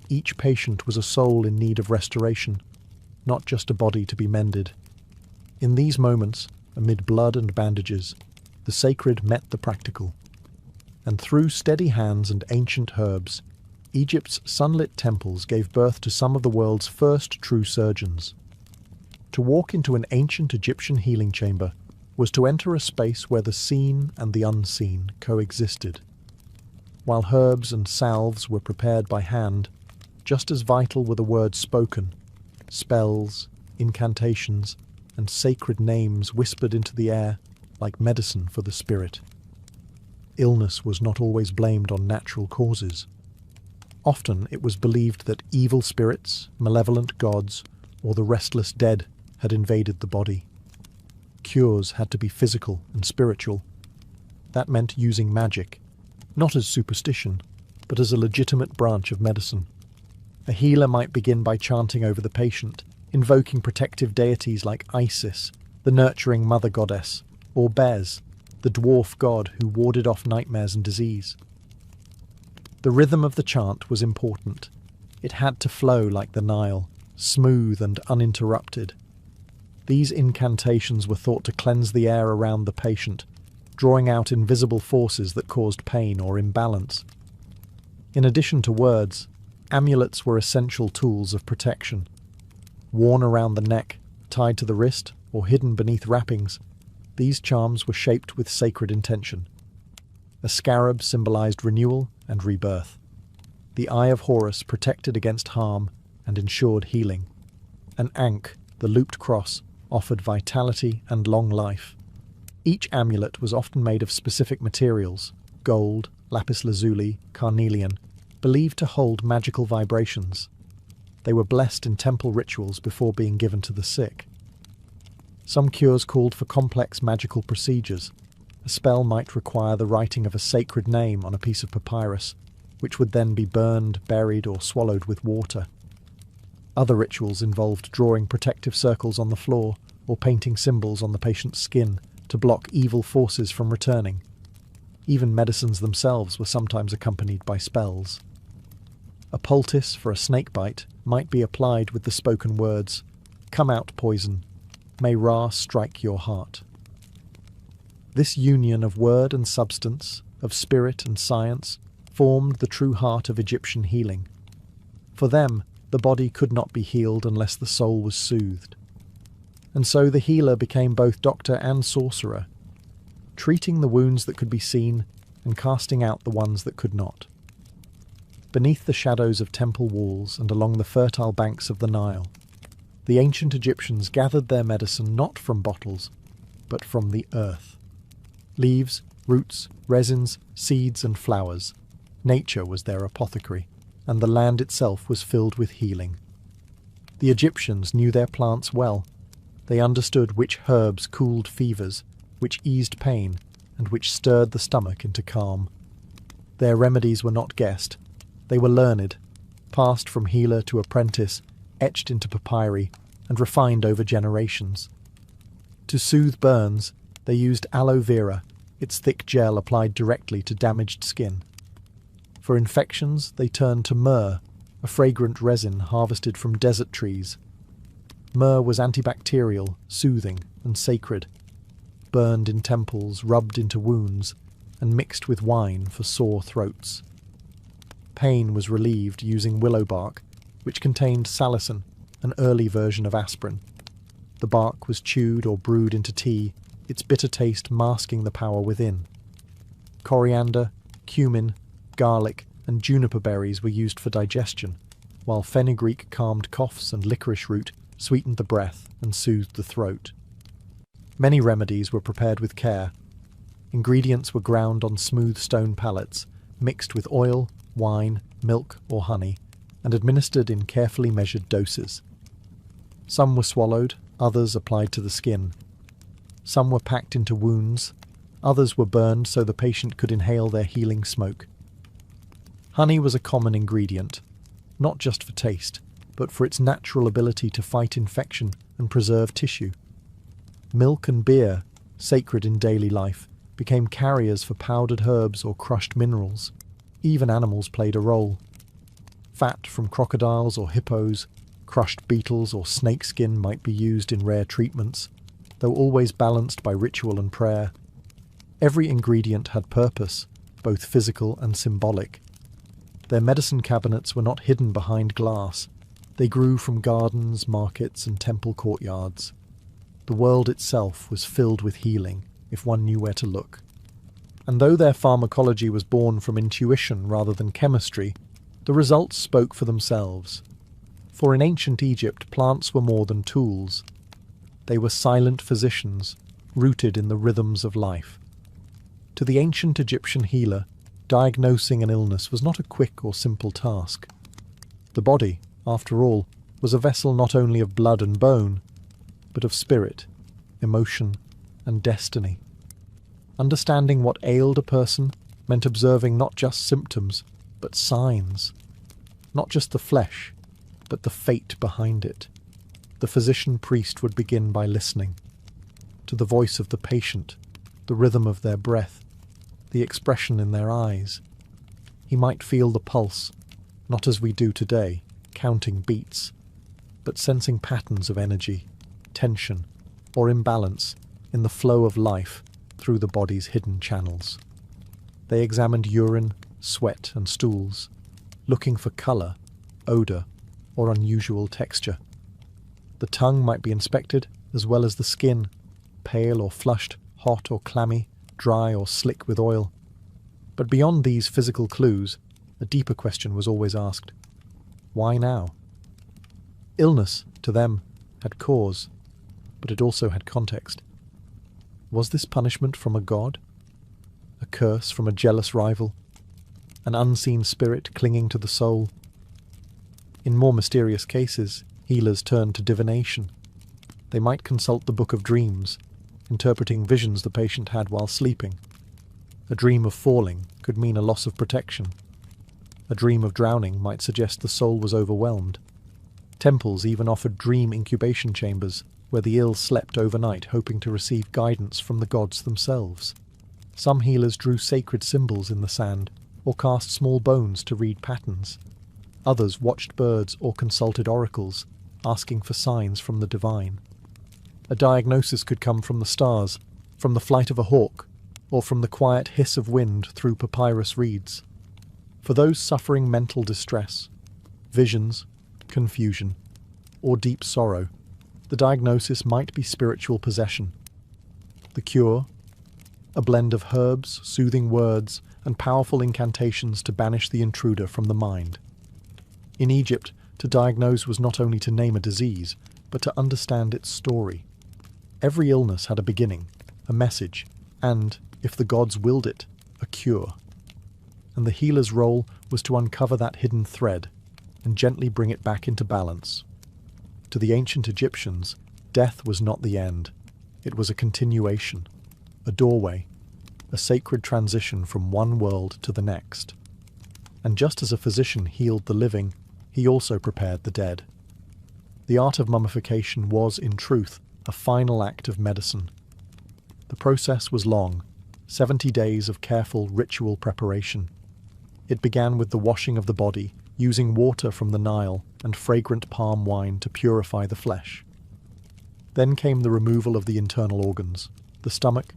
Each patient was a soul in need of restoration, not just a body to be mended. In these moments, amid blood and bandages, the sacred met the practical. And through steady hands and ancient herbs, Egypt's sunlit temples gave birth to some of the world's first true surgeons. To walk into an ancient Egyptian healing chamber was to enter a space where the seen and the unseen coexisted. While herbs and salves were prepared by hand, just as vital were the words spoken, spells, incantations, and sacred names whispered into the air like medicine for the spirit. Illness was not always blamed on natural causes. Often it was believed that evil spirits, malevolent gods, or the restless dead had invaded the body. Cures had to be physical and spiritual. That meant using magic, not as superstition, but as a legitimate branch of medicine. A healer might begin by chanting over the patient, invoking protective deities like Isis, the nurturing mother goddess, or Bez, the dwarf god who warded off nightmares and disease. The rhythm of the chant was important. It had to flow like the Nile, smooth and uninterrupted. These incantations were thought to cleanse the air around the patient, drawing out invisible forces that caused pain or imbalance. In addition to words, amulets were essential tools of protection. Worn around the neck, tied to the wrist, or hidden beneath wrappings, these charms were shaped with sacred intention. A scarab symbolized renewal and rebirth. The Eye of Horus protected against harm and ensured healing. An ankh, the looped cross, offered vitality and long life. Each amulet was often made of specific materials, gold, lapis lazuli, carnelian, believed to hold magical vibrations. They were blessed in temple rituals before being given to the sick. Some cures called for complex magical procedures. A spell might require the writing of a sacred name on a piece of papyrus, which would then be burned, buried, or swallowed with water. Other rituals involved drawing protective circles on the floor or painting symbols on the patient's skin to block evil forces from returning. Even medicines themselves were sometimes accompanied by spells. A poultice for a snakebite might be applied with the spoken words, "Come out, poison. May Ra strike your heart." This union of word and substance, of spirit and science, formed the true heart of Egyptian healing. For them, the body could not be healed unless the soul was soothed. And so the healer became both doctor and sorcerer, treating the wounds that could be seen and casting out the ones that could not. Beneath the shadows of temple walls and along the fertile banks of the Nile, the ancient Egyptians gathered their medicine not from bottles, but from the earth. Leaves, roots, resins, seeds and flowers. Nature was their apothecary, and the land itself was filled with healing. The Egyptians knew their plants well. They understood which herbs cooled fevers, which eased pain, and which stirred the stomach into calm. Their remedies were not guessed. They were learned, passed from healer to apprentice, etched into papyri, and refined over generations. To soothe burns, they used aloe vera, its thick gel applied directly to damaged skin. For infections, they turned to myrrh, a fragrant resin harvested from desert trees. Myrrh was antibacterial, soothing, and sacred, burned in temples, rubbed into wounds, and mixed with wine for sore throats. Pain was relieved using willow bark, which contained salicin, an early version of aspirin. The bark was chewed or brewed into tea, its bitter taste masking the power within. Coriander, cumin, garlic, and juniper berries were used for digestion, while fenugreek calmed coughs and licorice root sweetened the breath and soothed the throat. Many remedies were prepared with care. Ingredients were ground on smooth stone pallets, mixed with oil, wine, milk, or honey, and administered in carefully measured doses. Some were swallowed, others applied to the skin. Some were packed into wounds, others were burned so the patient could inhale their healing smoke. Honey was a common ingredient, not just for taste, but for its natural ability to fight infection and preserve tissue. Milk and beer, sacred in daily life, became carriers for powdered herbs or crushed minerals. Even animals played a role. Fat from crocodiles or hippos, crushed beetles or snakeskin might be used in rare treatments, though always balanced by ritual and prayer. Every ingredient had purpose, both physical and symbolic. Their medicine cabinets were not hidden behind glass. They grew from gardens, markets, and temple courtyards. The world itself was filled with healing, if one knew where to look. And though their pharmacology was born from intuition rather than chemistry, the results spoke for themselves. For in ancient Egypt, plants were more than tools. They were silent physicians, rooted in the rhythms of life. To the ancient Egyptian healer, diagnosing an illness was not a quick or simple task. The body, after all, was a vessel not only of blood and bone, but of spirit, emotion, and destiny. Understanding what ailed a person meant observing not just symptoms, but signs. Not just the flesh, but the fate behind it. The physician-priest would begin by listening to the voice of the patient, the rhythm of their breath, the expression in their eyes. He might feel the pulse, not as we do today, counting beats, but sensing patterns of energy, tension, or imbalance in the flow of life through the body's hidden channels. They examined urine, sweat, and stools, looking for colour, odour, or unusual texture. The tongue might be inspected, as well as the skin, pale or flushed, hot or clammy, dry or slick with oil. But beyond these physical clues, a deeper question was always asked. Why now? Illness, to them, had cause, but it also had context. Was this punishment from a god? A curse from a jealous rival? An unseen spirit clinging to the soul? In more mysterious cases, healers turned to divination. They might consult the Book of Dreams, interpreting visions the patient had while sleeping. A dream of falling could mean a loss of protection. A dream of drowning might suggest the soul was overwhelmed. Temples even offered dream incubation chambers, where the ill slept overnight hoping to receive guidance from the gods themselves. Some healers drew sacred symbols in the sand, or cast small bones to read patterns. Others watched birds or consulted oracles, asking for signs from the divine. A diagnosis could come from the stars, from the flight of a hawk, or from the quiet hiss of wind through papyrus reeds. For those suffering mental distress, visions, confusion, or deep sorrow, the diagnosis might be spiritual possession. The cure? A blend of herbs, soothing words, and powerful incantations to banish the intruder from the mind. In Egypt, to diagnose was not only to name a disease, but to understand its story. Every illness had a beginning, a message, and, if the gods willed it, a cure. And the healer's role was to uncover that hidden thread and gently bring it back into balance. To the ancient Egyptians, death was not the end. It was a continuation, a doorway, a sacred transition from one world to the next. And just as a physician healed the living, he also prepared the dead. The art of mummification was, in truth, a final act of medicine. The process was long, 70 days of careful ritual preparation. It began with the washing of the body, using water from the Nile and fragrant palm wine to purify the flesh. Then came the removal of the internal organs, the stomach,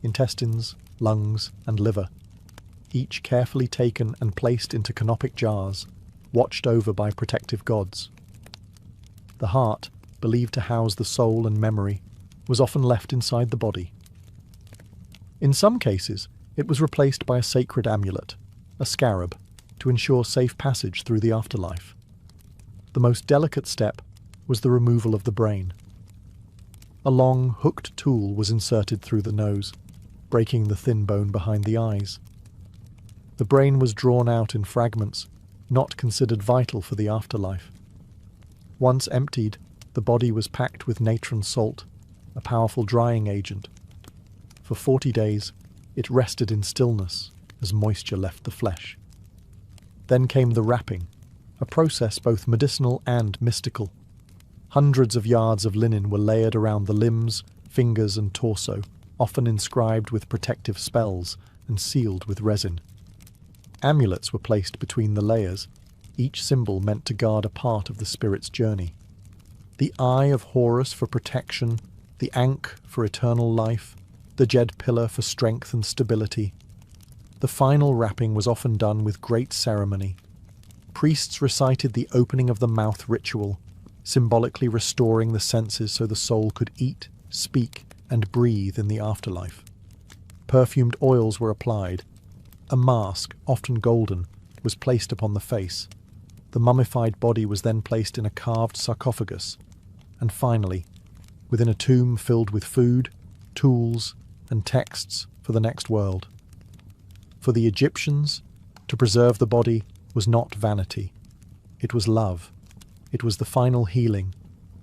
intestines, lungs, and liver, each carefully taken and placed into canopic jars, watched over by protective gods. The heart, believed to house the soul and memory, was often left inside the body. In some cases, it was replaced by a sacred amulet, a scarab, to ensure safe passage through the afterlife. The most delicate step was the removal of the brain. A long, hooked tool was inserted through the nose, breaking the thin bone behind the eyes. The brain was drawn out in fragments, not considered vital for the afterlife. Once emptied, the body was packed with natron salt, a powerful drying agent. For 40 days, it rested in stillness as moisture left the flesh. Then came the wrapping, a process both medicinal and mystical. Hundreds of yards of linen were layered around the limbs, fingers, and torso, often inscribed with protective spells and sealed with resin. Amulets were placed between the layers, each symbol meant to guard a part of the spirit's journey. The Eye of Horus for protection, the Ankh for eternal life, the Jed pillar for strength and stability. The final wrapping was often done with great ceremony. Priests recited the opening of the mouth ritual, symbolically restoring the senses so the soul could eat, speak, and breathe in the afterlife. Perfumed oils were applied. A mask, often golden, was placed upon the face. The mummified body was then placed in a carved sarcophagus. And finally, within a tomb filled with food, tools, and texts for the next world. For the Egyptians, to preserve the body was not vanity. It was love. It was the final healing,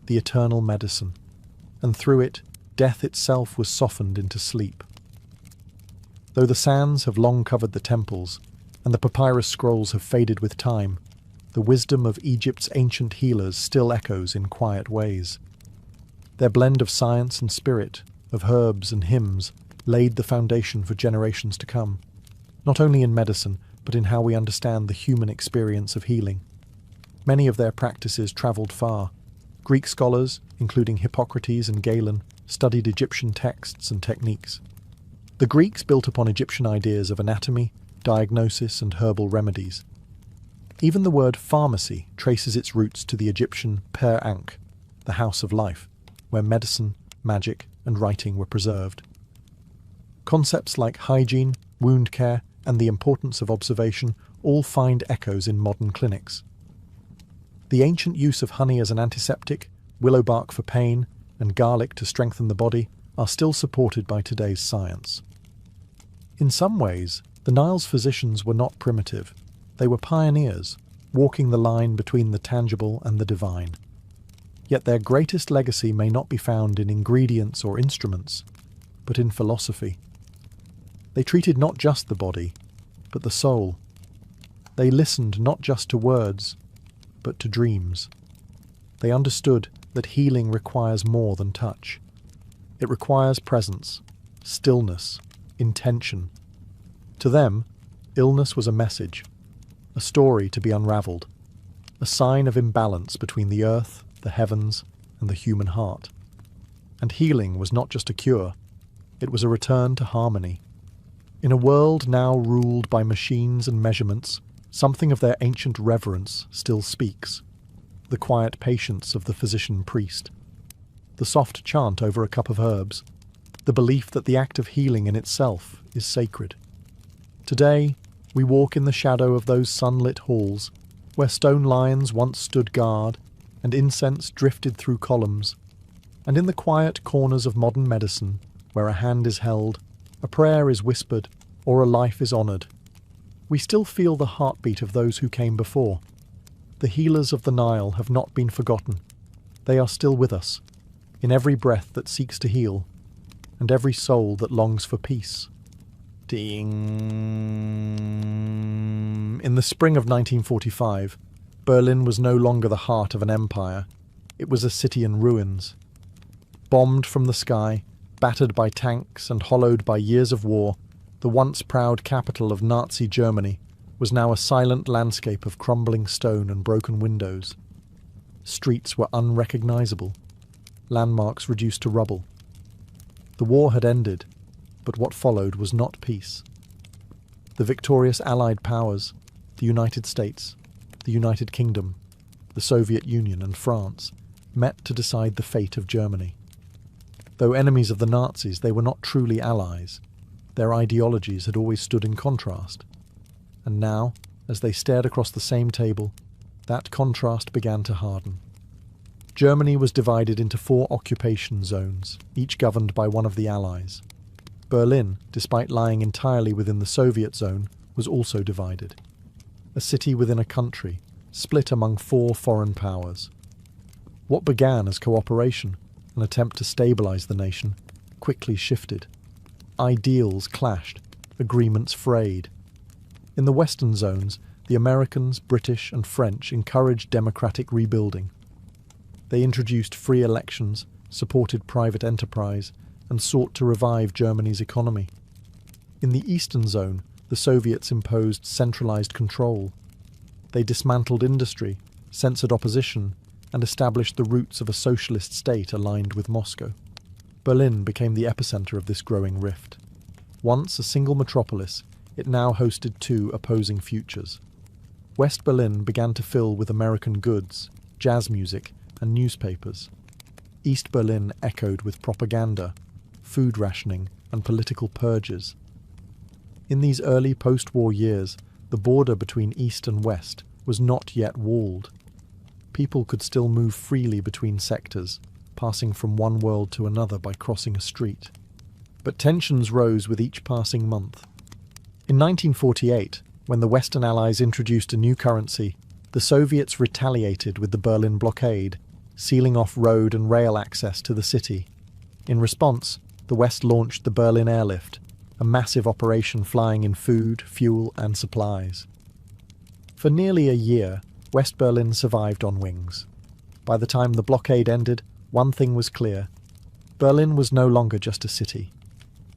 the eternal medicine. And through it, death itself was softened into sleep. Though the sands have long covered the temples, and the papyrus scrolls have faded with time, the wisdom of Egypt's ancient healers still echoes in quiet ways. Their blend of science and spirit, of herbs and hymns, laid the foundation for generations to come, not only in medicine, but in how we understand the human experience of healing. Many of their practices travelled far. Greek scholars, including Hippocrates and Galen, studied Egyptian texts and techniques. The Greeks built upon Egyptian ideas of anatomy, diagnosis, and herbal remedies. Even the word pharmacy traces its roots to the Egyptian Per Ankh, the house of life, where medicine, magic, and writing were preserved. Concepts like hygiene, wound care, and the importance of observation all find echoes in modern clinics. The ancient use of honey as an antiseptic, willow bark for pain, and garlic to strengthen the body are still supported by today's science. In some ways, the Nile's physicians were not primitive. They were pioneers, walking the line between the tangible and the divine. Yet their greatest legacy may not be found in ingredients or instruments, but in philosophy. They treated not just the body, but the soul. They listened not just to words, but to dreams. They understood that healing requires more than touch. It requires presence, stillness, intention. To them, illness was a message, a story to be unravelled, a sign of imbalance between the earth, the heavens, and the human heart. And healing was not just a cure, it was a return to harmony. In a world now ruled by machines and measurements, something of their ancient reverence still speaks. The quiet patience of the physician-priest, the soft chant over a cup of herbs, the belief that the act of healing in itself is sacred. Today, we walk in the shadow of those sunlit halls, where stone lions once stood guard, and incense drifted through columns, and in the quiet corners of modern medicine, where a hand is held, a prayer is whispered, or a life is honoured, we still feel the heartbeat of those who came before. The healers of the Nile have not been forgotten. They are still with us, in every breath that seeks to heal, and every soul that longs for peace. Ding. In the spring of 1945, Berlin was no longer the heart of an empire. It was a city in ruins. Bombed from the sky, battered by tanks and hollowed by years of war, the once proud capital of Nazi Germany was now a silent landscape of crumbling stone and broken windows. Streets were unrecognizable, landmarks reduced to rubble. The war had ended, but what followed was not peace. The victorious Allied powers, the United States, the United Kingdom, the Soviet Union and France, met to decide the fate of Germany. Though enemies of the Nazis, they were not truly allies. Their ideologies had always stood in contrast. And now, as they stared across the same table, that contrast began to harden. Germany was divided into 4 occupation zones, each governed by one of the Allies. Berlin, despite lying entirely within the Soviet zone, was also divided. A city within a country, split among 4 foreign powers. What began as cooperation, an attempt to stabilize the nation, quickly shifted. Ideals clashed, agreements frayed. In the Western zones, the Americans, British and French encouraged democratic rebuilding. They introduced free elections, supported private enterprise, and sought to revive Germany's economy. In the Eastern Zone, the Soviets imposed centralized control. They dismantled industry, censored opposition, and established the roots of a socialist state aligned with Moscow. Berlin became the epicenter of this growing rift. Once a single metropolis, it now hosted 2 opposing futures. West Berlin began to fill with American goods, jazz music, and newspapers. East Berlin echoed with propaganda, food rationing, and political purges. In these early post-war years, the border between East and West was not yet walled. People could still move freely between sectors, passing from one world to another by crossing a street. But tensions rose with each passing month. In 1948, when the Western Allies introduced a new currency, the Soviets retaliated with the Berlin blockade, sealing off road and rail access to the city. In response, the West launched the Berlin Airlift, a massive operation flying in food, fuel, and supplies. For nearly a year, West Berlin survived on wings. By the time the blockade ended, one thing was clear. Berlin was no longer just a city.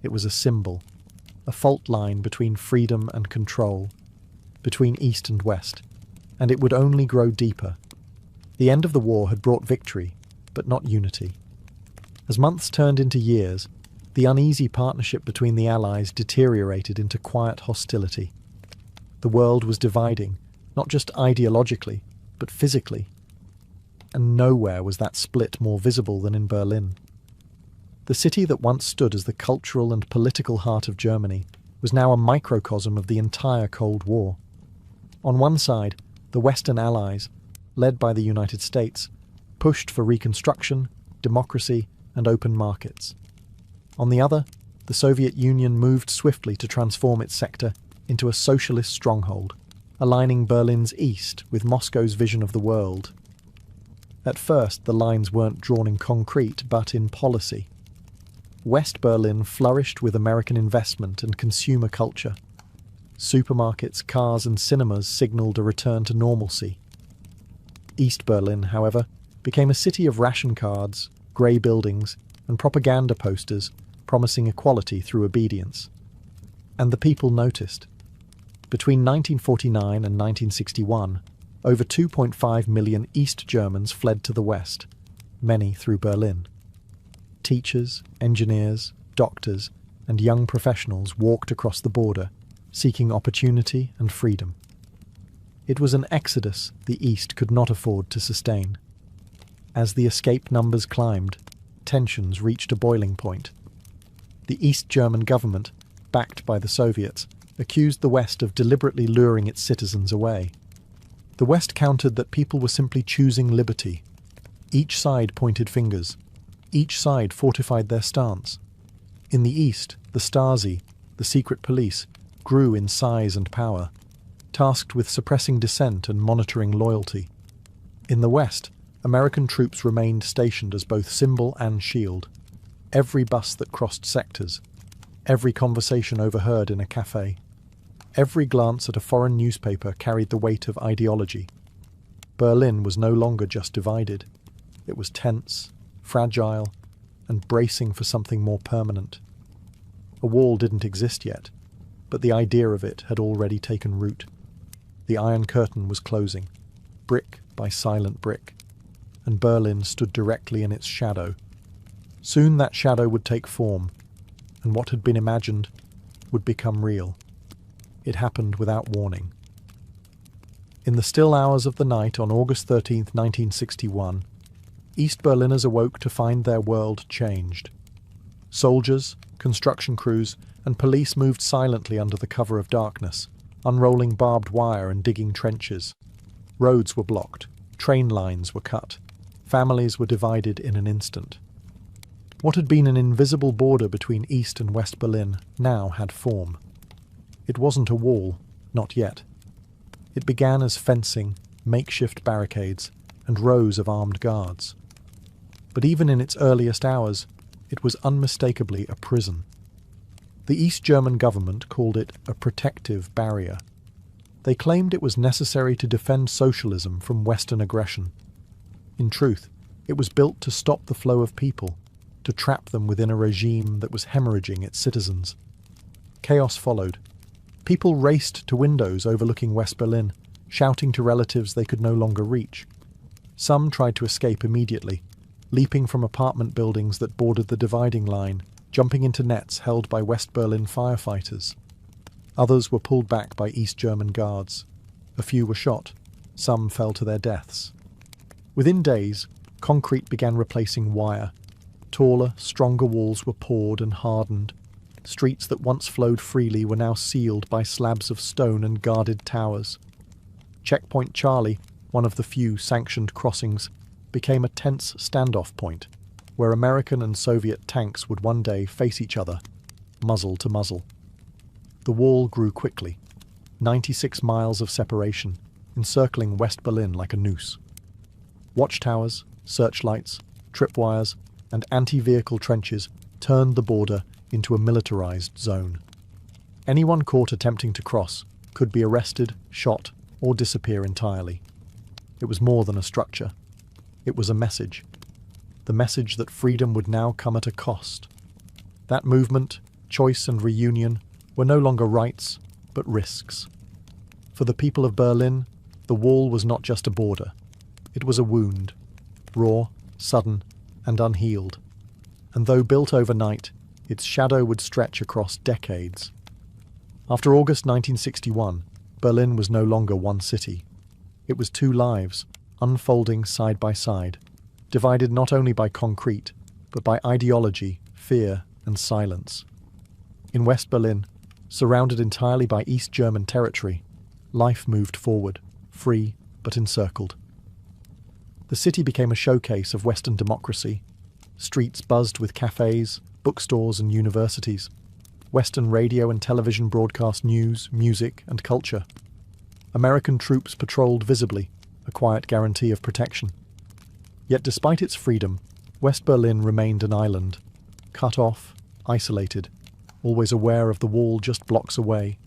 It was a symbol, a fault line between freedom and control, between East and West, and it would only grow deeper. The end of the war had brought victory, but not unity. As months turned into years, the uneasy partnership between the Allies deteriorated into quiet hostility. The world was dividing, not just ideologically, but physically. And nowhere was that split more visible than in Berlin. The city that once stood as the cultural and political heart of Germany was now a microcosm of the entire Cold War. On one side, the Western Allies, led by the United States, pushed for reconstruction, democracy, and open markets. On the other, the Soviet Union moved swiftly to transform its sector into a socialist stronghold, aligning Berlin's east with Moscow's vision of the world. At first, the lines weren't drawn in concrete, but in policy. West Berlin flourished with American investment and consumer culture. Supermarkets, cars, and cinemas signaled a return to normalcy. East Berlin, however, became a city of ration cards, grey buildings, and propaganda posters promising equality through obedience. And the people noticed. Between 1949 and 1961, over 2.5 million East Germans fled to the West, many through Berlin. Teachers, engineers, doctors, and young professionals walked across the border, seeking opportunity and freedom. It was an exodus the East could not afford to sustain. As the escape numbers climbed, tensions reached a boiling point. The East German government, backed by the Soviets, accused the West of deliberately luring its citizens away. The West countered that people were simply choosing liberty. Each side pointed fingers. Each side fortified their stance. In the East, the Stasi, the secret police, grew in size and power, tasked with suppressing dissent and monitoring loyalty. In the West, American troops remained stationed as both symbol and shield. Every bus that crossed sectors, every conversation overheard in a cafe, every glance at a foreign newspaper carried the weight of ideology. Berlin was no longer just divided. It was tense, fragile, and bracing for something more permanent. A wall didn't exist yet, but the idea of it had already taken root. The Iron Curtain was closing, brick by silent brick, and Berlin stood directly in its shadow. Soon that shadow would take form, and what had been imagined would become real. It happened without warning. In the still hours of the night on August 13, 1961, East Berliners awoke to find their world changed. Soldiers, construction crews, and police moved silently under the cover of darkness, unrolling barbed wire and digging trenches. Roads were blocked, train lines were cut, Families were divided in an instant. What had been an invisible border between East and West Berlin now had form. It wasn't a wall, not yet. It began as fencing, makeshift barricades, and rows of armed guards. But even in its earliest hours, it was unmistakably a prison. The East German government called it a protective barrier. They claimed it was necessary to defend socialism from Western aggression. In truth, it was built to stop the flow of people, to trap them within a regime that was hemorrhaging its citizens. Chaos followed. People raced to windows overlooking West Berlin, shouting to relatives they could no longer reach. Some tried to escape immediately, leaping from apartment buildings that bordered the dividing line, jumping into nets held by West Berlin firefighters. Others were pulled back by East German guards. A few were shot. Some fell to their deaths. Within days, concrete began replacing wire. Taller, stronger walls were poured and hardened. Streets that once flowed freely were now sealed by slabs of stone and guarded towers. Checkpoint Charlie, one of the few sanctioned crossings, became a tense standoff point, where American and Soviet tanks would one day face each other, muzzle to muzzle. The wall grew quickly, 96 miles of separation, encircling West Berlin like a noose. Watchtowers, searchlights, tripwires, and anti-vehicle trenches turned the border into a militarized zone. Anyone caught attempting to cross could be arrested, shot, or disappear entirely. It was more than a structure. It was a message. The message that freedom would now come at a cost. That movement, choice, and reunion were no longer rights, but risks. For the people of Berlin, the wall was not just a border. It was a wound, raw, sudden, and unhealed. And though built overnight, its shadow would stretch across decades. After August 1961, Berlin was no longer one city. It was two lives, unfolding side by side, divided not only by concrete, but by ideology, fear, and silence. In West Berlin, surrounded entirely by East German territory, life moved forward, free but encircled. The city became a showcase of Western democracy. Streets buzzed with cafes, bookstores, and universities. Western radio and television broadcast news, music, and culture. American troops patrolled visibly, a quiet guarantee of protection. Yet despite its freedom, West Berlin remained an island, cut off, isolated, always aware of the wall just blocks away.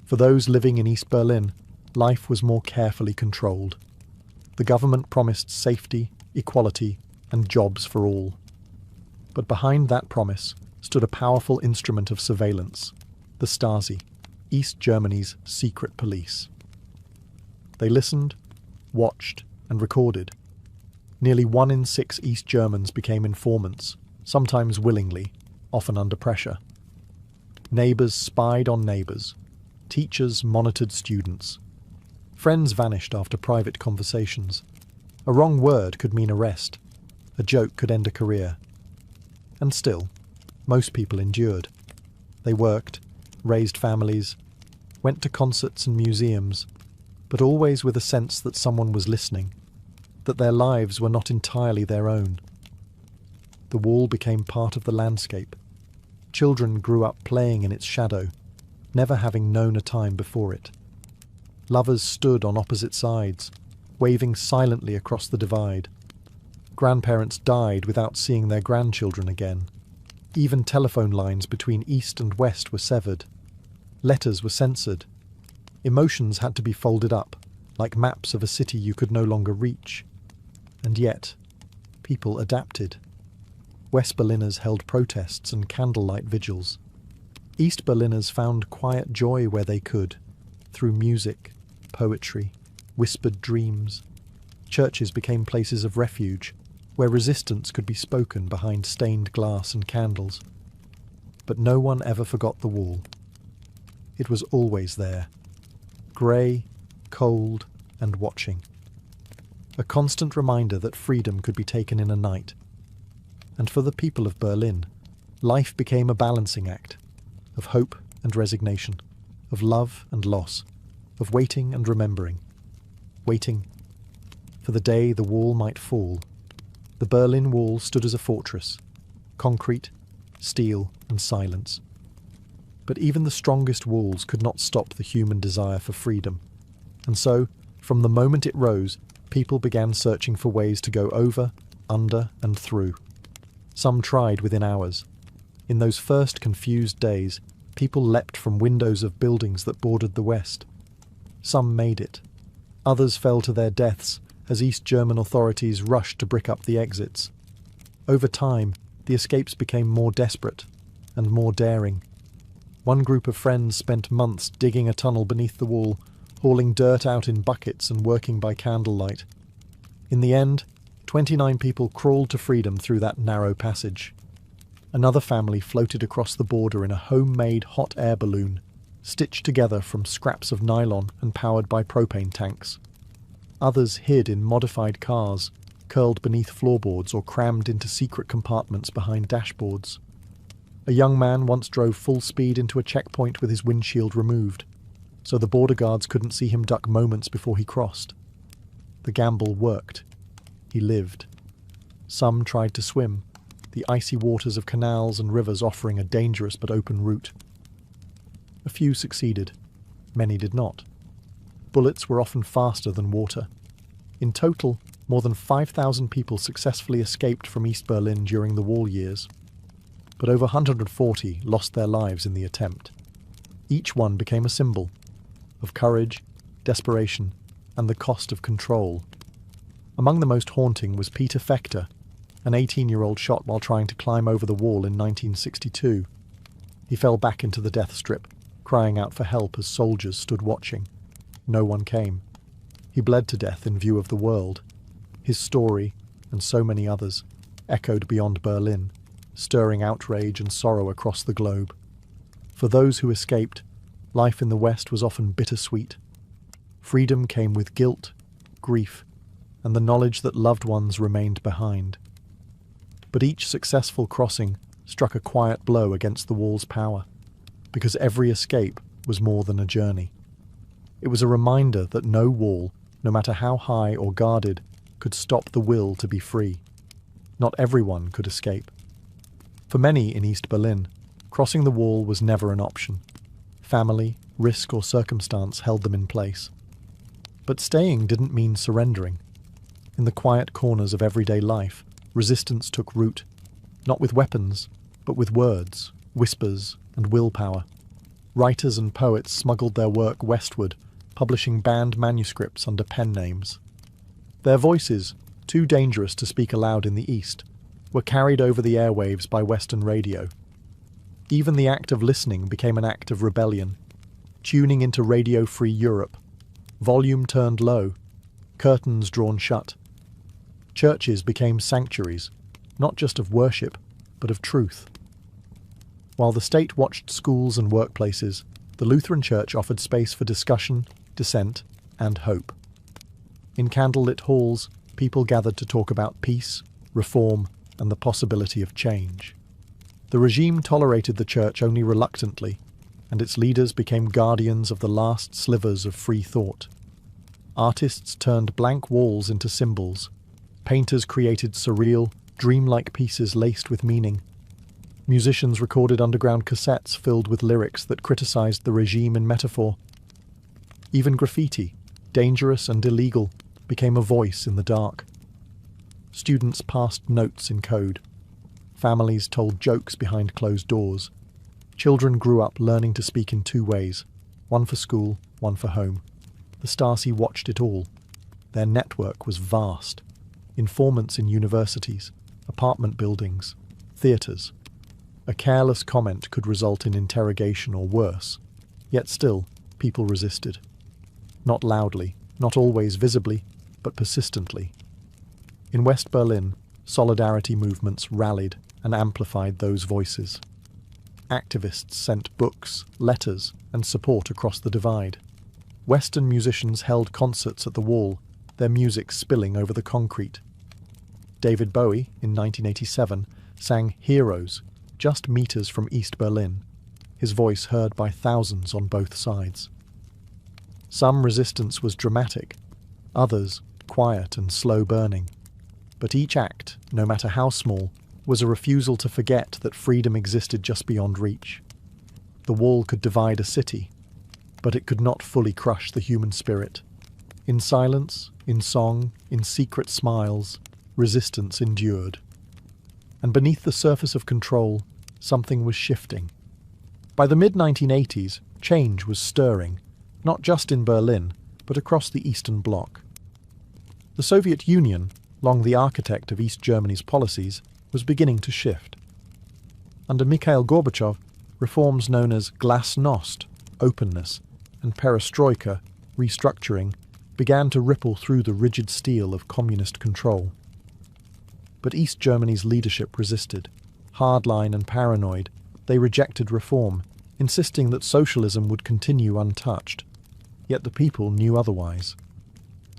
For those living in East Berlin, life was more carefully controlled. The government promised safety, equality, and jobs for all. But behind that promise stood a powerful instrument of surveillance, the Stasi, East Germany's secret police. They listened, watched, and recorded. Nearly 1 in 6 East Germans became informants, sometimes willingly, often under pressure. Neighbours spied on neighbours. Teachers monitored students. Friends vanished after private conversations. A wrong word could mean arrest. A joke could end a career. And still, most people endured. They worked, raised families, went to concerts and museums, but always with a sense that someone was listening, that their lives were not entirely their own. The wall became part of the landscape. Children grew up playing in its shadow, never having known a time before it. Lovers stood on opposite sides, waving silently across the divide. Grandparents died without seeing their grandchildren again. Even telephone lines between East and West were severed. Letters were censored. Emotions had to be folded up, like maps of a city you could no longer reach. And yet, people adapted. West Berliners held protests and candlelight vigils. East Berliners found quiet joy where they could, through music, poetry, whispered dreams. Churches became places of refuge, where resistance could be spoken behind stained glass and candles. But no one ever forgot the wall. It was always there, grey, cold, and watching. A constant reminder that freedom could be taken in a night. And for the people of Berlin, life became a balancing act, of hope and resignation, of love and loss, of waiting and remembering. Waiting for the day the wall might fall. The Berlin Wall stood as a fortress, concrete, steel, and silence. But even the strongest walls could not stop the human desire for freedom. And so, from the moment it rose, people began searching for ways to go over, under, and through. Some tried within hours. In those first confused days, people leapt from windows of buildings that bordered the west. Some made it. Others fell to their deaths as East German authorities rushed to brick up the exits. Over time, the escapes became more desperate and more daring. One group of friends spent months digging a tunnel beneath the wall, hauling dirt out in buckets and working by candlelight. In the end, 29 people crawled to freedom through that narrow passage. Another family floated across the border in a homemade hot air balloon, stitched together from scraps of nylon and powered by propane tanks. Others hid in modified cars, curled beneath floorboards or crammed into secret compartments behind dashboards. A young man once drove full speed into a checkpoint with his windshield removed, so the border guards couldn't see him duck moments before he crossed. The gamble worked. He lived. Some tried to swim, the icy waters of canals and rivers offering a dangerous but open route. A few succeeded. Many did not. Bullets were often faster than water. In total, more than 5,000 people successfully escaped from East Berlin during the wall years. But over 140 lost their lives in the attempt. Each one became a symbol of courage, desperation, and the cost of control. Among the most haunting was Peter Fechter, an 18-year-old shot while trying to climb over the wall in 1962. He fell back into the death strip, crying out for help as soldiers stood watching. No one came. He bled to death in view of the world. His story, and so many others, echoed beyond Berlin, stirring outrage and sorrow across the globe. For those who escaped, life in the West was often bittersweet. Freedom came with guilt, grief, and the knowledge that loved ones remained behind. But each successful crossing struck a quiet blow against the wall's power, because every escape was more than a journey. It was a reminder that no wall, no matter how high or guarded, could stop the will to be free. Not everyone could escape. For many in East Berlin, crossing the wall was never an option. Family, risk, or circumstance held them in place. But staying didn't mean surrendering. In the quiet corners of everyday life, resistance took root, not with weapons, but with words, whispers, and willpower. Writers and poets smuggled their work westward, publishing banned manuscripts under pen names. Their voices, too dangerous to speak aloud in the East, were carried over the airwaves by Western radio. Even the act of listening became an act of rebellion, tuning into radio-free Europe, volume turned low, curtains drawn shut. Churches became sanctuaries, not just of worship, but of truth. While the state watched schools and workplaces, the Lutheran Church offered space for discussion, dissent, and hope. In candlelit halls, people gathered to talk about peace, reform, and the possibility of change. The regime tolerated the church only reluctantly, and its leaders became guardians of the last slivers of free thought. Artists turned blank walls into symbols. Painters created surreal, dreamlike pieces laced with meaning. Musicians recorded underground cassettes filled with lyrics that criticized the regime in metaphor. Even graffiti, dangerous and illegal, became a voice in the dark. Students passed notes in code. Families told jokes behind closed doors. Children grew up learning to speak in two ways, one for school, one for home. The Stasi watched it all. Their network was vast. Informants in universities, apartment buildings, theatres. A careless comment could result in interrogation or worse. Yet still, people resisted. Not loudly, not always visibly, but persistently. In West Berlin, solidarity movements rallied and amplified those voices. Activists sent books, letters, and support across the divide. Western musicians held concerts at the wall, their music spilling over the concrete. David Bowie, in 1987, sang Heroes, just meters from East Berlin, his voice heard by thousands on both sides. Some resistance was dramatic, others quiet and slow burning. But each act, no matter how small, was a refusal to forget that freedom existed just beyond reach. The wall could divide a city, but it could not fully crush the human spirit. In silence, in song, in secret smiles, resistance endured. And beneath the surface of control, something was shifting. By the mid-1980s, change was stirring, not just in Berlin, but across the Eastern Bloc. The Soviet Union, long the architect of East Germany's policies, was beginning to shift. Under Mikhail Gorbachev, reforms known as glasnost, openness, and perestroika, restructuring, began to ripple through the rigid steel of communist control. But East Germany's leadership resisted. Hardline and paranoid, they rejected reform, insisting that socialism would continue untouched. Yet the people knew otherwise.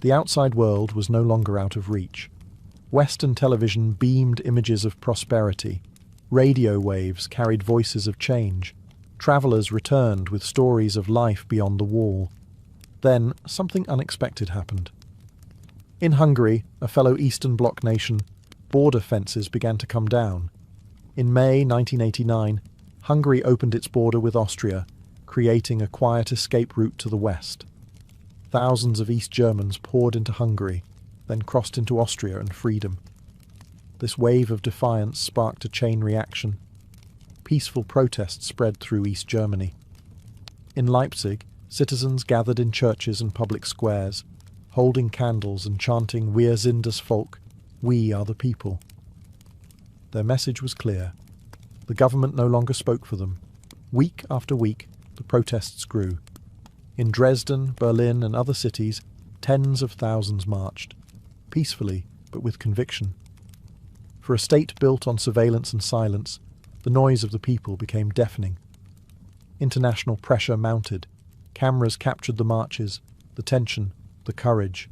The outside world was no longer out of reach. Western television beamed images of prosperity. Radio waves carried voices of change. Travellers returned with stories of life beyond the wall. Then something unexpected happened. In Hungary, a fellow Eastern Bloc nation, border fences began to come down. In May 1989, Hungary opened its border with Austria, creating a quiet escape route to the west. Thousands of East Germans poured into Hungary, then crossed into Austria and freedom. This wave of defiance sparked a chain reaction. Peaceful protests spread through East Germany. In Leipzig, citizens gathered in churches and public squares, holding candles and chanting "Wir sind das Volk," "We are the people." Their message was clear. The government no longer spoke for them. Week after week, the protests grew. In Dresden, Berlin, and other cities, tens of thousands marched, peacefully but with conviction. For a state built on surveillance and silence, the noise of the people became deafening. International pressure mounted. Cameras captured the marches, the tension, the courage.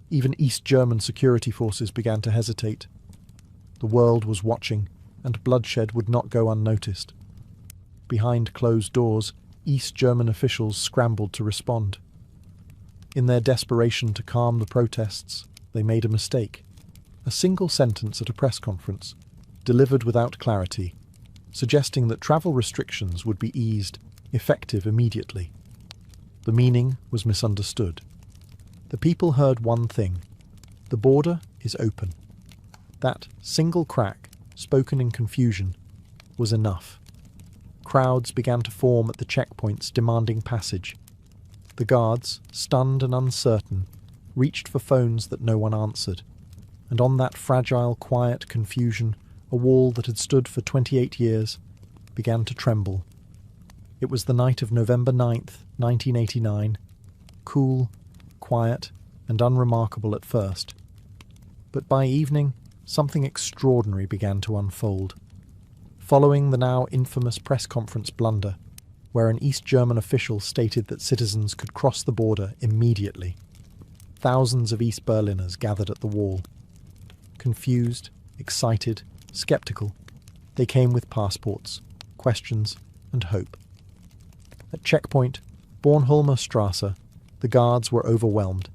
Even East German security forces began to hesitate. The world was watching, and bloodshed would not go unnoticed. Behind closed doors, East German officials scrambled to respond. In their desperation to calm the protests, they made a mistake. A single sentence at a press conference, delivered without clarity, suggesting that travel restrictions would be eased, effective immediately. The meaning was misunderstood. The people heard one thing: the border is open. That single crack, spoken in confusion, was enough. Crowds began to form at the checkpoints demanding passage. The guards, stunned and uncertain, reached for phones that no one answered. And on that fragile, quiet confusion, a wall that had stood for 28 years began to tremble. It was the night of November 9th, 1989, cool, quiet, and unremarkable at first. But by evening, something extraordinary began to unfold. Following the now infamous press conference blunder, where an East German official stated that citizens could cross the border immediately, thousands of East Berliners gathered at the wall. Confused, excited, skeptical, they came with passports, questions, and hope. At checkpoint Bornholmer Strasse, the guards were overwhelmed.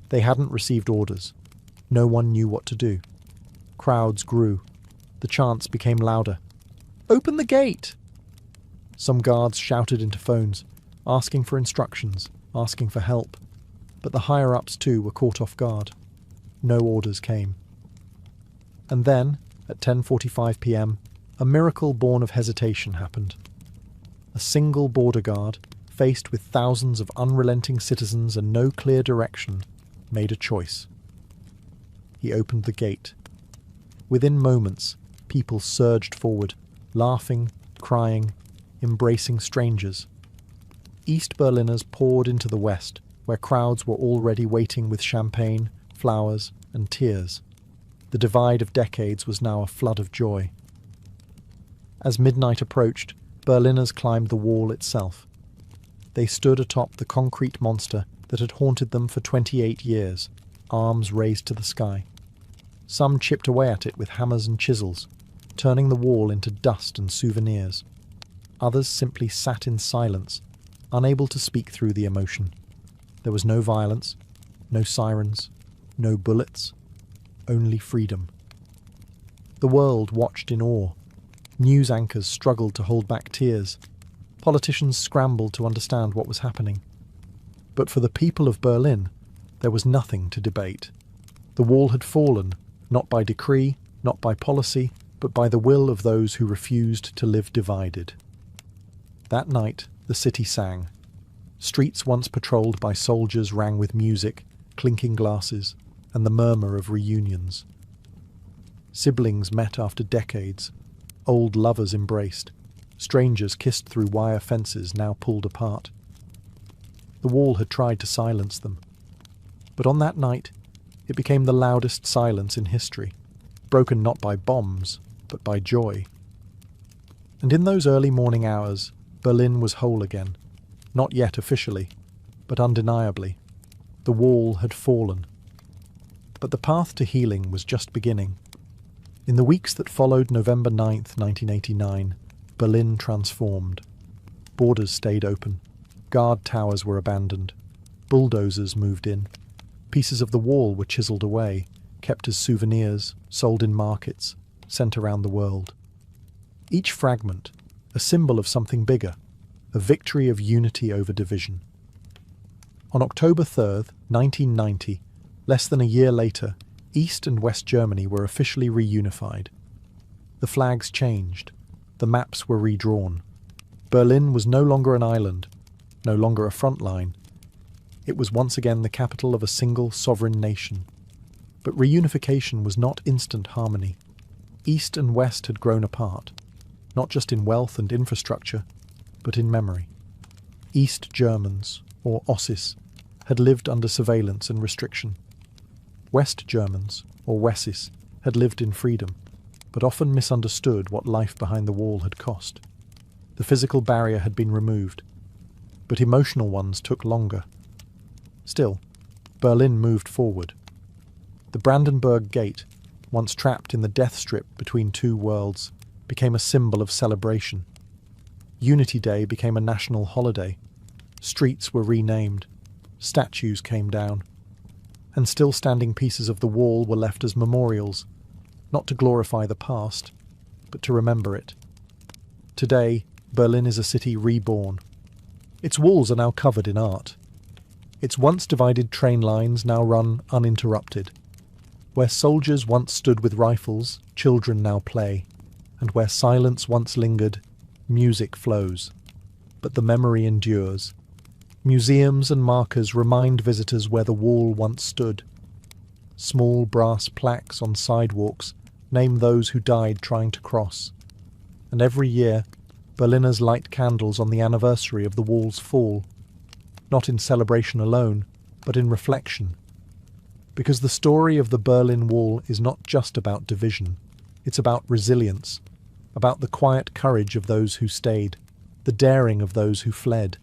They hadn't received orders. No one knew what to do. Crowds grew. The chants became louder. "Open the gate!" Some guards shouted into phones, asking for instructions, asking for help. But the higher-ups too were caught off guard. No orders came. And then, at 10:45 p.m, a miracle born of hesitation happened. A single border guard, faced with thousands of unrelenting citizens and no clear direction, made a choice. He opened the gate. Within moments, people surged forward, laughing, crying, embracing strangers. East Berliners poured into the west, where crowds were already waiting with champagne, flowers, and tears. The divide of decades was now a flood of joy. As midnight approached, Berliners climbed the wall itself. They stood atop the concrete monster that had haunted them for 28 years, arms raised to the sky. Some chipped away at it with hammers and chisels, turning the wall into dust and souvenirs. Others simply sat in silence, unable to speak through the emotion. There was no violence, no sirens, No bullets, only freedom. The world watched in awe. News anchors struggled to hold back tears. Politicians scrambled to understand what was happening. But for the people of Berlin, there was nothing to debate. The wall had fallen, not by decree, not by policy, but by the will of those who refused to live divided. That night, the city sang. Streets once patrolled by soldiers rang with music, clinking glasses, and the murmur of reunions. Siblings met after decades. Old lovers embraced. Strangers kissed through wire fences now pulled apart. The wall had tried to silence them. But on that night, it became the loudest silence in history, broken not by bombs, but by joy. And in those early morning hours, Berlin was whole again, not yet officially, but undeniably. The wall had fallen. But the path to healing was just beginning. In the weeks that followed November 9th, 1989, Berlin transformed. Borders stayed open. Guard towers were abandoned. Bulldozers moved in. Pieces of the wall were chiselled away, kept as souvenirs, sold in markets, sent around the world. Each fragment, a symbol of something bigger, a victory of unity over division. On October 3rd, 1990, less than a year later, East and West Germany were officially reunified. The flags changed. The maps were redrawn. Berlin was no longer an island, no longer a front line. It was once again the capital of a single sovereign nation. But reunification was not instant harmony. East and West had grown apart, not just in wealth and infrastructure, but in memory. East Germans, or Ossis, had lived under surveillance and restriction. West Germans, or Wessis, had lived in freedom, but often misunderstood what life behind the wall had cost. The physical barrier had been removed, but emotional ones took longer. Still, Berlin moved forward. The Brandenburg Gate, once trapped in the death strip between two worlds, became a symbol of celebration. Unity Day became a national holiday. Streets were renamed. Statues came down. And still standing pieces of the wall were left as memorials, not to glorify the past, but to remember it. Today, Berlin is a city reborn. Its walls are now covered in art. Its once divided train lines now run uninterrupted. Where soldiers once stood with rifles, children now play, and where silence once lingered, music flows. But the memory endures. Museums and markers remind visitors where the wall once stood. Small brass plaques on sidewalks name those who died trying to cross. And every year, Berliners light candles on the anniversary of the wall's fall, not in celebration alone, but in reflection. Because the story of the Berlin Wall is not just about division, it's about resilience, about the quiet courage of those who stayed, the daring of those who fled,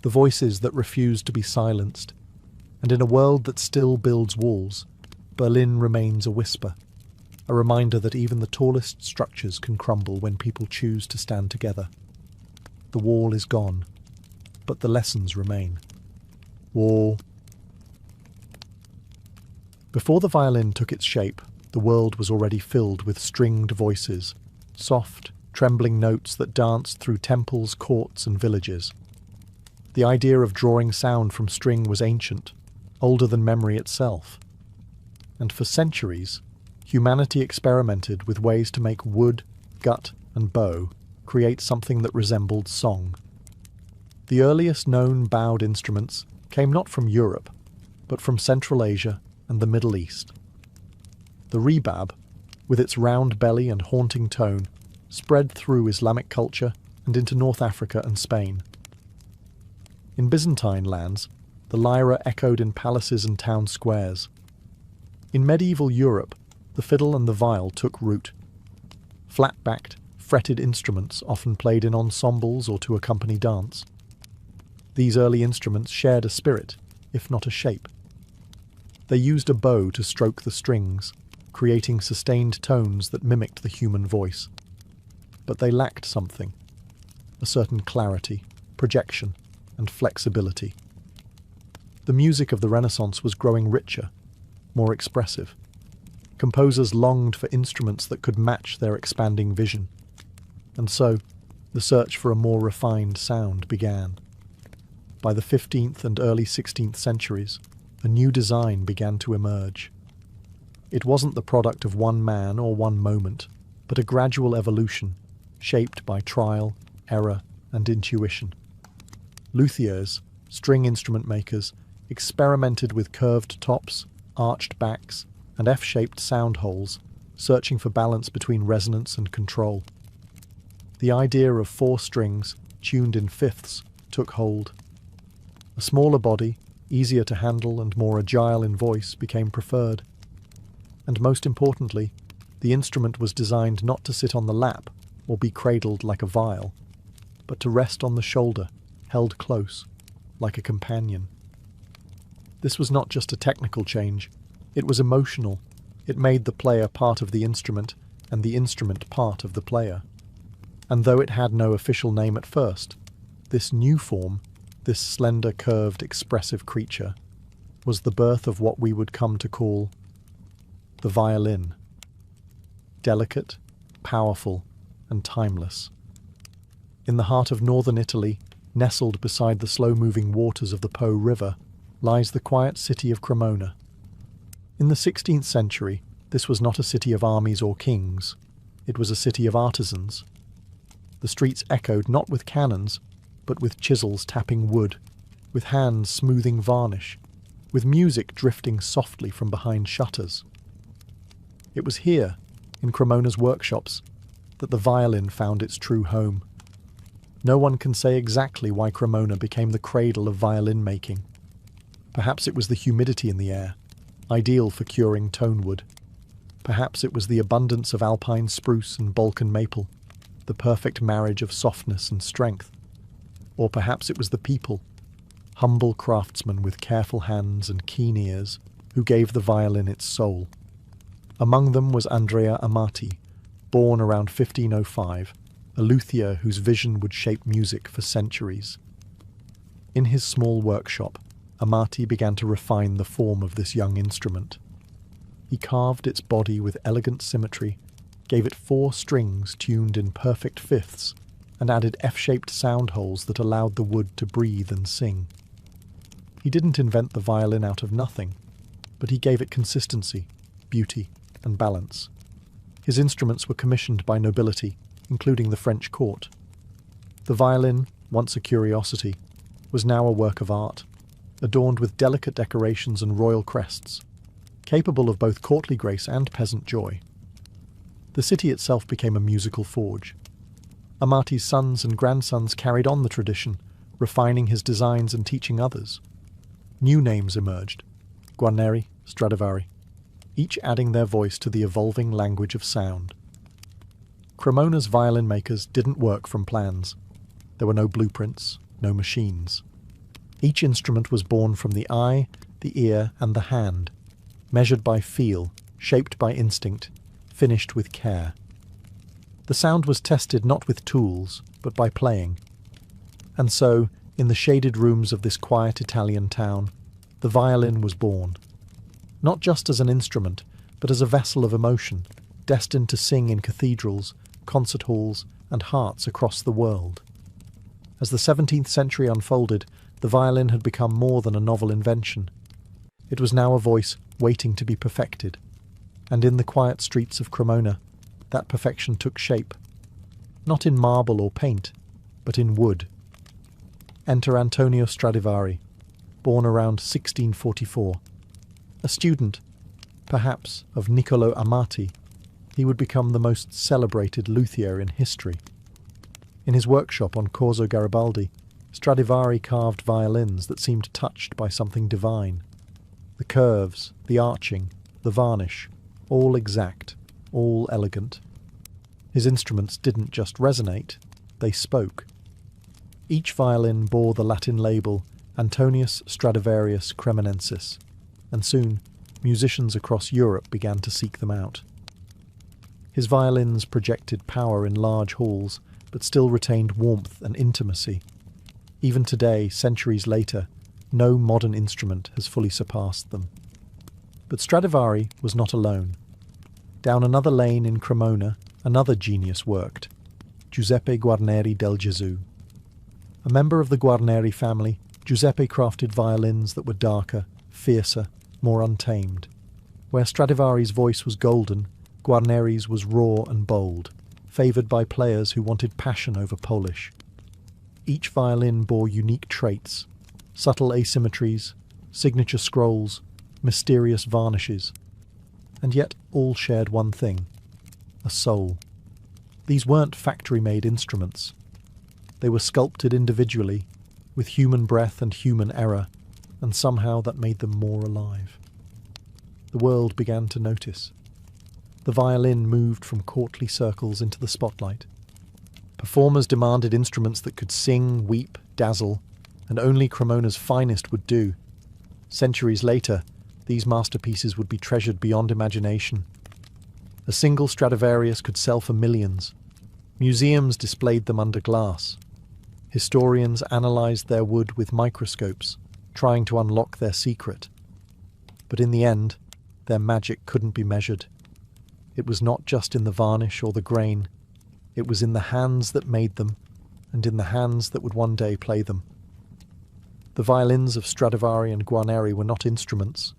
the voices that refused to be silenced. And in a world that still builds walls, Berlin remains a whisper, a reminder that even the tallest structures can crumble when people choose to stand together. The wall is gone, but the lessons remain. Wall. Before the violin took its shape, the world was already filled with stringed voices, soft, trembling notes that danced through temples, courts, and villages. The idea of drawing sound from string was ancient, older than memory itself. And for centuries, humanity experimented with ways to make wood, gut, and bow create something that resembled song. The earliest known bowed instruments came not from Europe, but from Central Asia and the Middle East. The rebab, with its round belly and haunting tone, spread through Islamic culture and into North Africa and Spain. In Byzantine lands, the lyra echoed in palaces and town squares. In medieval Europe, the fiddle and the viol took root. Flat-backed, fretted instruments often played in ensembles or to accompany dance. These early instruments shared a spirit, if not a shape. They used a bow to stroke the strings, creating sustained tones that mimicked the human voice. But they lacked something, a certain clarity, projection, and flexibility. The music of the Renaissance was growing richer. more expressive. Composers longed for instruments that could match their expanding vision. And so, the search for a more refined sound began. By the 15th and early 16th centuries, a new design began to emerge. It wasn't the product of one man or one moment, but a gradual evolution, shaped by trial, error, and intuition. Luthiers, string instrument makers, experimented with curved tops, arched backs, and F-shaped sound holes, searching for balance between resonance and control. The idea of 4 strings, tuned in fifths, took hold. A smaller body, easier to handle and more agile in voice, became preferred. And most importantly, the instrument was designed not to sit on the lap or be cradled like a viol, but to rest on the shoulder, held close, like a companion. This was not just a technical change, it was emotional. It made the player part of the instrument, and the instrument part of the player. And though it had no official name at first, this new form, this slender, curved, expressive creature, was the birth of what we would come to call the violin. Delicate, powerful, and timeless. In the heart of northern Italy, nestled beside the slow-moving waters of the Po River, lies the quiet city of Cremona. In the 16th century, this was not a city of armies or kings. It was a city of artisans. The streets echoed not with cannons, but with chisels tapping wood, with hands smoothing varnish, with music drifting softly from behind shutters. It was here, in Cremona's workshops, that the violin found its true home. No one can say exactly why Cremona became the cradle of violin making. Perhaps it was the humidity in the air, ideal for curing tonewood. Perhaps it was the abundance of alpine spruce and Balkan maple, the perfect marriage of softness and strength. Or perhaps it was the people, humble craftsmen with careful hands and keen ears, who gave the violin its soul. Among them was Andrea Amati, born around 1505, a luthier whose vision would shape music for centuries. In his small workshop, Amati began to refine the form of this young instrument. He carved its body with elegant symmetry, gave it 4 strings tuned in perfect fifths, and added F-shaped sound holes that allowed the wood to breathe and sing. He didn't invent the violin out of nothing, but he gave it consistency, beauty, and balance. His instruments were commissioned by nobility, including the French court. The violin, once a curiosity, was now a work of art, adorned with delicate decorations and royal crests, capable of both courtly grace and peasant joy. The city itself became a musical forge. Amati's sons and grandsons carried on the tradition, refining his designs and teaching others. New names emerged, Guarneri, Stradivari, each adding their voice to the evolving language of sound. Cremona's violin makers didn't work from plans. There were no blueprints, no machines. Each instrument was born from the eye, the ear, and the hand, measured by feel, shaped by instinct, finished with care. The sound was tested not with tools, but by playing. And so, in the shaded rooms of this quiet Italian town, the violin was born. Not just as an instrument, but as a vessel of emotion, destined to sing in cathedrals, concert halls, and hearts across the world. As the 17th century unfolded, the violin had become more than a novel invention. It was now a voice waiting to be perfected. And in the quiet streets of Cremona, that perfection took shape. Not in marble or paint, but in wood. Enter Antonio Stradivari, born around 1644. A student, perhaps, of Niccolo Amati, he would become the most celebrated luthier in history. In his workshop on Corso Garibaldi, Stradivari carved violins that seemed touched by something divine. The curves, the arching, the varnish, all exact, all elegant. His instruments didn't just resonate, they spoke. Each violin bore the Latin label Antonius Stradivarius Cremonensis, and soon musicians across Europe began to seek them out. His violins projected power in large halls, but still retained warmth and intimacy. Even today, centuries later, no modern instrument has fully surpassed them. But Stradivari was not alone. Down another lane in Cremona, another genius worked, Giuseppe Guarneri del Gesù. A member of the Guarneri family, Giuseppe crafted violins that were darker, fiercer, more untamed. Where Stradivari's voice was golden, Guarneri's was raw and bold, favoured by players who wanted passion over polish. Each violin bore unique traits, subtle asymmetries, signature scrolls, mysterious varnishes, and yet all shared one thing: a soul. These weren't factory-made instruments. They were sculpted individually, with human breath and human error, and somehow that made them more alive. The world began to notice. The violin moved from courtly circles into the spotlight. Performers demanded instruments that could sing, weep, dazzle, and only Cremona's finest would do. Centuries later, these masterpieces would be treasured beyond imagination. A single Stradivarius could sell for millions. Museums displayed them under glass. Historians analysed their wood with microscopes, trying to unlock their secret. But in the end, their magic couldn't be measured. It was not just in the varnish or the grain. It was in the hands that made them, and in the hands that would one day play them. The violins of Stradivari and Guarneri were not instruments.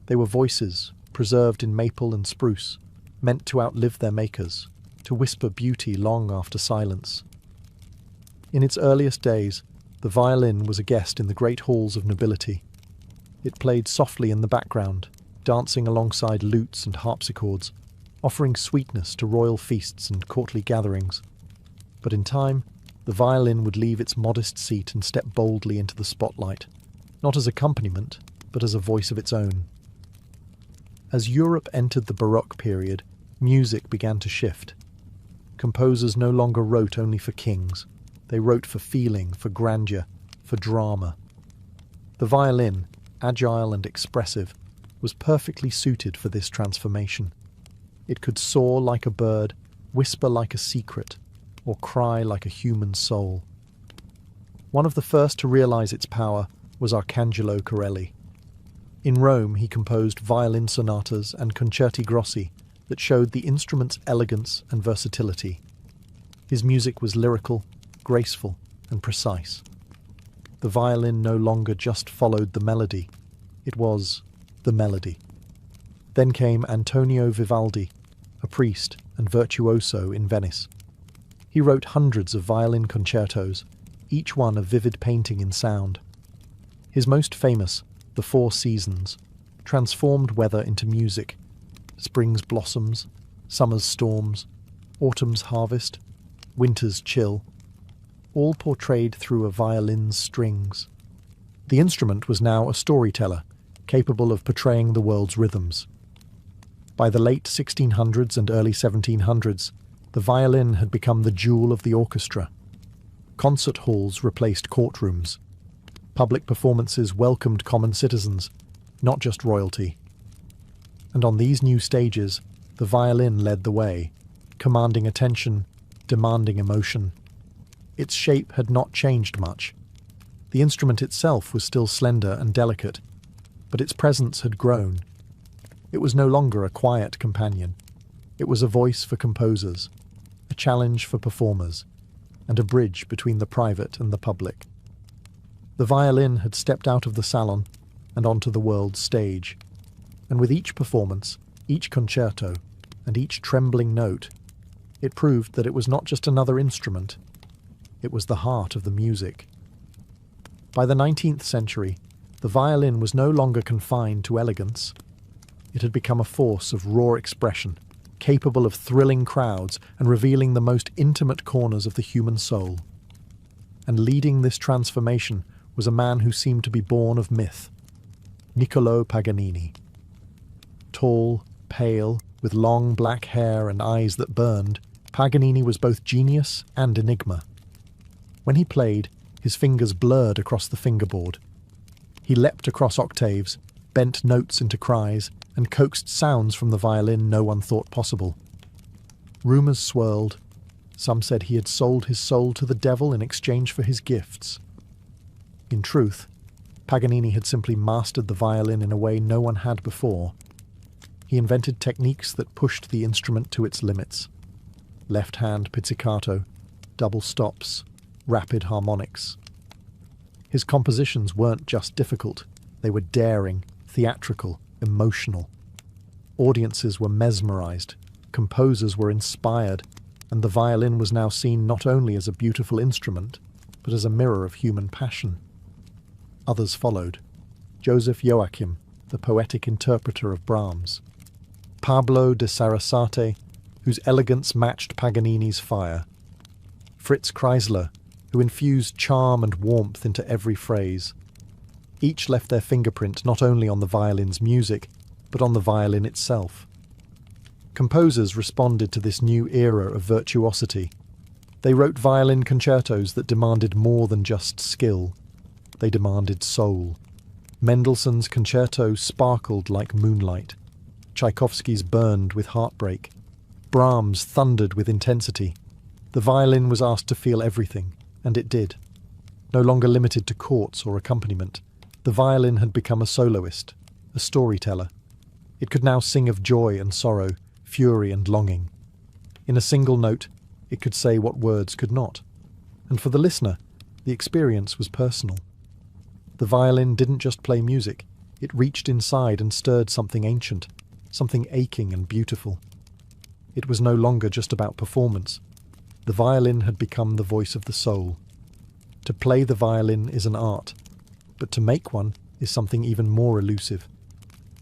They were voices, preserved in maple and spruce, meant to outlive their makers, to whisper beauty long after silence. In its earliest days, the violin was a guest in the great halls of nobility. It played softly in the background, dancing alongside lutes and harpsichords, offering sweetness to royal feasts and courtly gatherings. But in time, the violin would leave its modest seat and step boldly into the spotlight, not as accompaniment, but as a voice of its own. As Europe entered the Baroque period, music began to shift. Composers no longer wrote only for kings. They wrote for feeling, for grandeur, for drama. The violin, agile and expressive, was perfectly suited for this transformation. It could soar like a bird, whisper like a secret, or cry like a human soul. One of the first to realize its power was Arcangelo Corelli. In Rome, he composed violin sonatas and concerti grossi that showed the instrument's elegance and versatility. His music was lyrical, graceful, and precise. The violin no longer just followed the melody. It was the melody. Then came Antonio Vivaldi, a priest and virtuoso in Venice. He wrote hundreds of violin concertos, each one a vivid painting in sound. His most famous, The Four Seasons, transformed weather into music: spring's blossoms, summer's storms, autumn's harvest, winter's chill, all portrayed through a violin's strings. The instrument was now a storyteller, capable of portraying the world's rhythms. By the late 1600s and early 1700s, the violin had become the jewel of the orchestra. Concert halls replaced courtrooms. Public performances welcomed common citizens, not just royalty. And on these new stages, the violin led the way, commanding attention, demanding emotion. Its shape had not changed much. The instrument itself was still slender and delicate, but its presence had grown. It was no longer a quiet companion. It was a voice for composers, a challenge for performers, and a bridge between the private and the public. The violin had stepped out of the salon and onto the world's stage, and with each performance, each concerto, and each trembling note, it proved that it was not just another instrument. It was the heart of the music. By the 19th century, the violin was no longer confined to elegance. It had become a force of raw expression, capable of thrilling crowds and revealing the most intimate corners of the human soul. And leading this transformation was a man who seemed to be born of myth, Niccolò Paganini. Tall, pale, with long black hair and eyes that burned, Paganini was both genius and enigma. When he played, his fingers blurred across the fingerboard. He leapt across octaves, bent notes into cries, and coaxed sounds from the violin no one thought possible. Rumours swirled. Some said he had sold his soul to the devil in exchange for his gifts. In truth, Paganini had simply mastered the violin in a way no one had before. He invented techniques that pushed the instrument to its limits. Left-hand pizzicato, double stops, rapid harmonics. His compositions weren't just difficult, they were daring, theatrical, emotional. Audiences were mesmerized, composers were inspired, and the violin was now seen not only as a beautiful instrument, but as a mirror of human passion. Others followed. Joseph Joachim, the poetic interpreter of Brahms. Pablo de Sarasate, whose elegance matched Paganini's fire. Fritz Kreisler, who infused charm and warmth into every phrase. Each left their fingerprint not only on the violin's music, but on the violin itself. Composers responded to this new era of virtuosity. They wrote violin concertos that demanded more than just skill. They demanded soul. Mendelssohn's concerto sparkled like moonlight. Tchaikovsky's burned with heartbreak. Brahms thundered with intensity. The violin was asked to feel everything, and it did. No longer limited to chords or accompaniment, the violin had become a soloist, a storyteller. It could now sing of joy and sorrow, fury and longing. In a single note, it could say what words could not. And for the listener, the experience was personal. The violin didn't just play music, it reached inside and stirred something ancient, something aching and beautiful. It was no longer just about performance. The violin had become the voice of the soul. To play the violin is an art, but to make one is something even more elusive.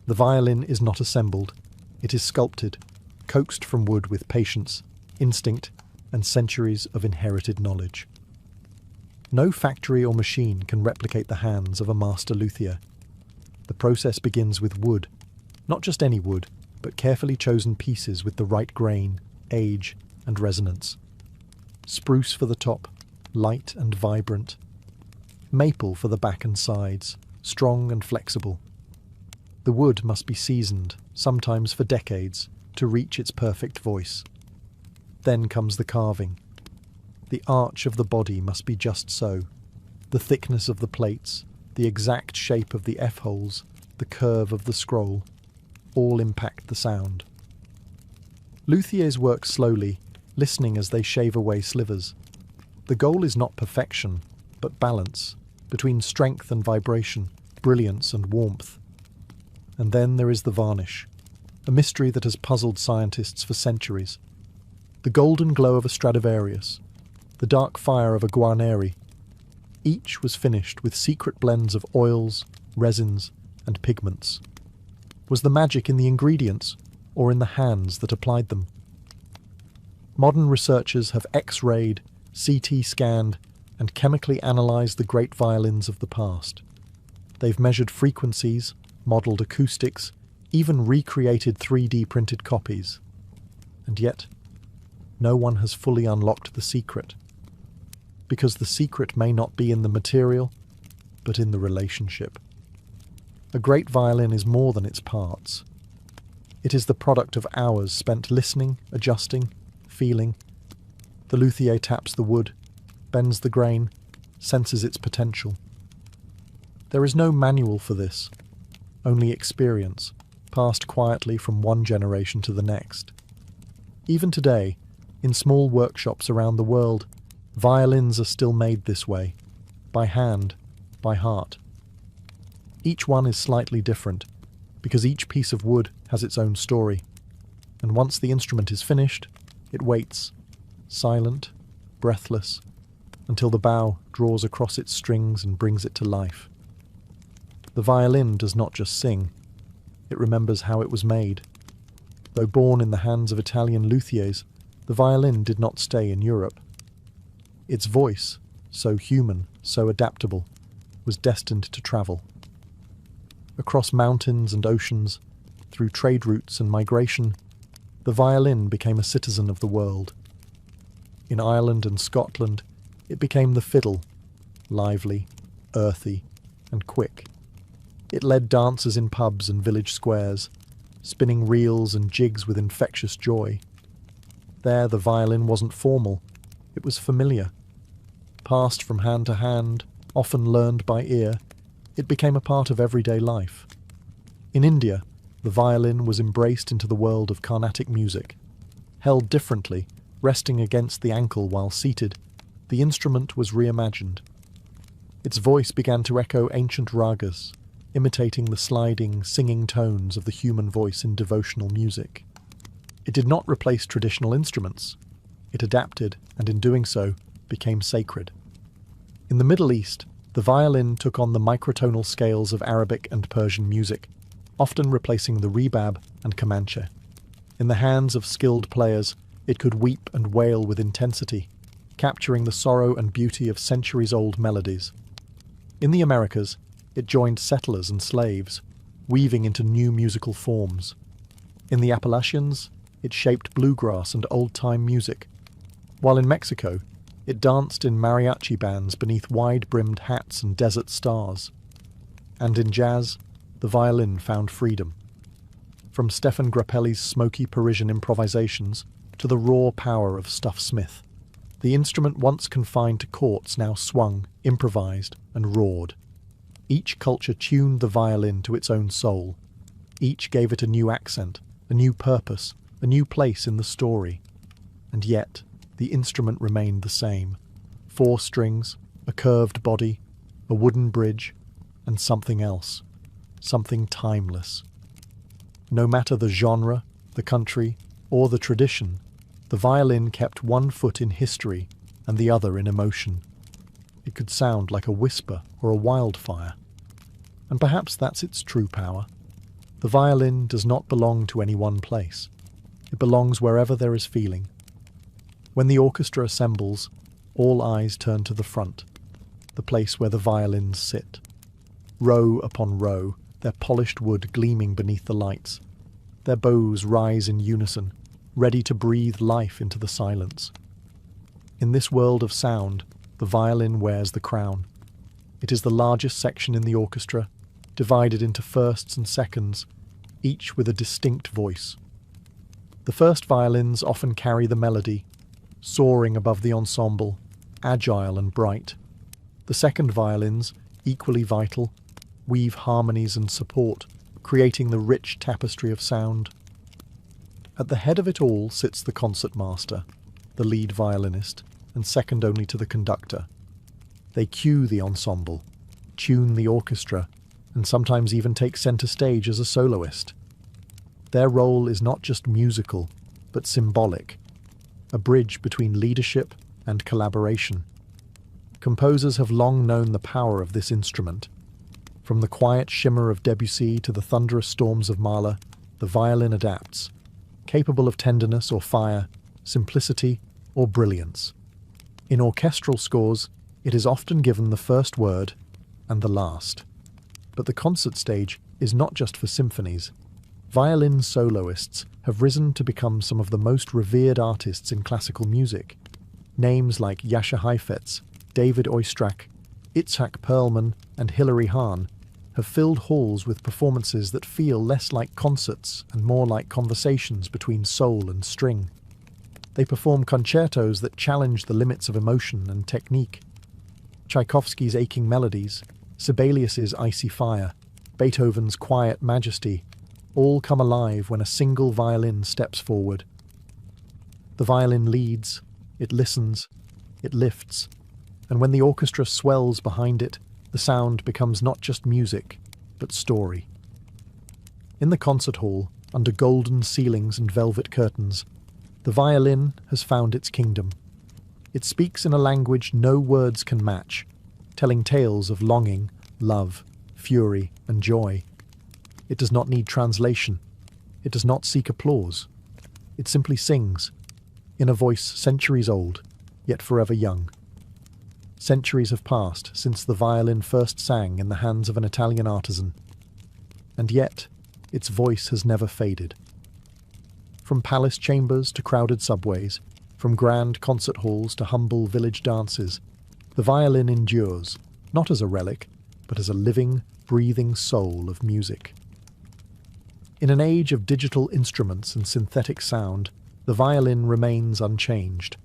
The violin is not assembled, it is sculpted, coaxed from wood with patience, instinct, and centuries of inherited knowledge. No factory or machine can replicate the hands of a master luthier. The process begins with wood, not just any wood, but carefully chosen pieces with the right grain, age, and resonance. Spruce for the top, light and vibrant. Maple for the back and sides, strong and flexible. The wood must be seasoned, sometimes for decades, to reach its perfect voice. Then comes the carving. The arch of the body must be just so. The thickness of the plates, the exact shape of the F-holes, the curve of the scroll, all impact the sound. Luthiers work slowly, listening as they shave away slivers. The goal is not perfection, but balance, between strength and vibration, brilliance and warmth. And then there is the varnish, a mystery that has puzzled scientists for centuries. The golden glow of a Stradivarius, the dark fire of a Guarneri. Each was finished with secret blends of oils, resins, and pigments. Was the magic in the ingredients, or in the hands that applied them? Modern researchers have X-rayed, CT scanned, and chemically analysed the great violins of the past. They've measured frequencies, modelled acoustics, even recreated 3D printed copies. And yet, no one has fully unlocked the secret. Because the secret may not be in the material, but in the relationship. A great violin is more than its parts. It is the product of hours spent listening, adjusting, feeling. The luthier taps the wood, bends the grain, senses its potential. There is no manual for this, only experience, passed quietly from one generation to the next. Even today, in small workshops around the world, violins are still made this way, by hand, by heart. Each one is slightly different, because each piece of wood has its own story, and once the instrument is finished, it waits, silent, breathless, until the bow draws across its strings and brings it to life. The violin does not just sing, it remembers how it was made. Though born in the hands of Italian luthiers, the violin did not stay in Europe. Its voice, so human, so adaptable, was destined to travel. Across mountains and oceans, through trade routes and migration, the violin became a citizen of the world. In Ireland and Scotland, it became the fiddle, lively, earthy, and quick. It led dancers in pubs and village squares, spinning reels and jigs with infectious joy. There the violin wasn't formal, it was familiar. Passed from hand to hand, often learned by ear, it became a part of everyday life. In India, the violin was embraced into the world of Carnatic music. Held differently, resting against the ankle while seated, the instrument was reimagined. Its voice began to echo ancient ragas, imitating the sliding, singing tones of the human voice in devotional music. It did not replace traditional instruments. It adapted, and in doing so, became sacred. In the Middle East, the violin took on the microtonal scales of Arabic and Persian music, often replacing the rebab and Comanche. In the hands of skilled players, it could weep and wail with intensity, capturing the sorrow and beauty of centuries-old melodies. In the Americas, it joined settlers and slaves, weaving into new musical forms. In the Appalachians, it shaped bluegrass and old-time music, while in Mexico, it danced in mariachi bands beneath wide-brimmed hats and desert stars. And in jazz, the violin found freedom. From Stefan Grappelli's smoky Parisian improvisations to the raw power of Stuff Smith, the instrument once confined to courts now swung, improvised, and roared. Each culture tuned the violin to its own soul. Each gave it a new accent, a new purpose, a new place in the story. And yet, the instrument remained the same. 4 strings, a curved body, a wooden bridge, and something else. Something timeless. No matter the genre, the country, or the tradition, the violin kept one foot in history and the other in emotion. It could sound like a whisper or a wildfire. And perhaps that's its true power. The violin does not belong to any one place. It belongs wherever there is feeling. When the orchestra assembles, all eyes turn to the front, the place where the violins sit. Row upon row, their polished wood gleaming beneath the lights. Their bows rise in unison, ready to breathe life into the silence. In this world of sound, the violin wears the crown. It is the largest section in the orchestra, divided into firsts and seconds, each with a distinct voice. The first violins often carry the melody, soaring above the ensemble, agile and bright. The second violins, equally vital, weave harmonies and support, creating the rich tapestry of sound. At the head of it all sits the concertmaster, the lead violinist, and second only to the conductor. They cue the ensemble, tune the orchestra, and sometimes even take centre stage as a soloist. Their role is not just musical, but symbolic, a bridge between leadership and collaboration. Composers have long known the power of this instrument. From the quiet shimmer of Debussy to the thunderous storms of Mahler, the violin adapts, capable of tenderness or fire, simplicity or brilliance. In orchestral scores, it is often given the first word and the last. But the concert stage is not just for symphonies. Violin soloists have risen to become some of the most revered artists in classical music. Names like Jascha Heifetz, David Oistrakh, Itzhak Perlman, and Hilary Hahn have filled halls with performances that feel less like concerts and more like conversations between soul and string. They perform concertos that challenge the limits of emotion and technique. Tchaikovsky's aching melodies, Sibelius's icy fire, Beethoven's quiet majesty, all come alive when a single violin steps forward. The violin leads, it listens, it lifts, and when the orchestra swells behind it, the sound becomes not just music, but story. In the concert hall, under golden ceilings and velvet curtains, the violin has found its kingdom. It speaks in a language no words can match, telling tales of longing, love, fury, and joy. It does not need translation. It does not seek applause. It simply sings, in a voice centuries old, yet forever young. Centuries have passed since the violin first sang in the hands of an Italian artisan, and yet its voice has never faded. From palace chambers to crowded subways, from grand concert halls to humble village dances, the violin endures, not as a relic, but as a living, breathing soul of music. In an age of digital instruments and synthetic sound, the violin remains unchanged.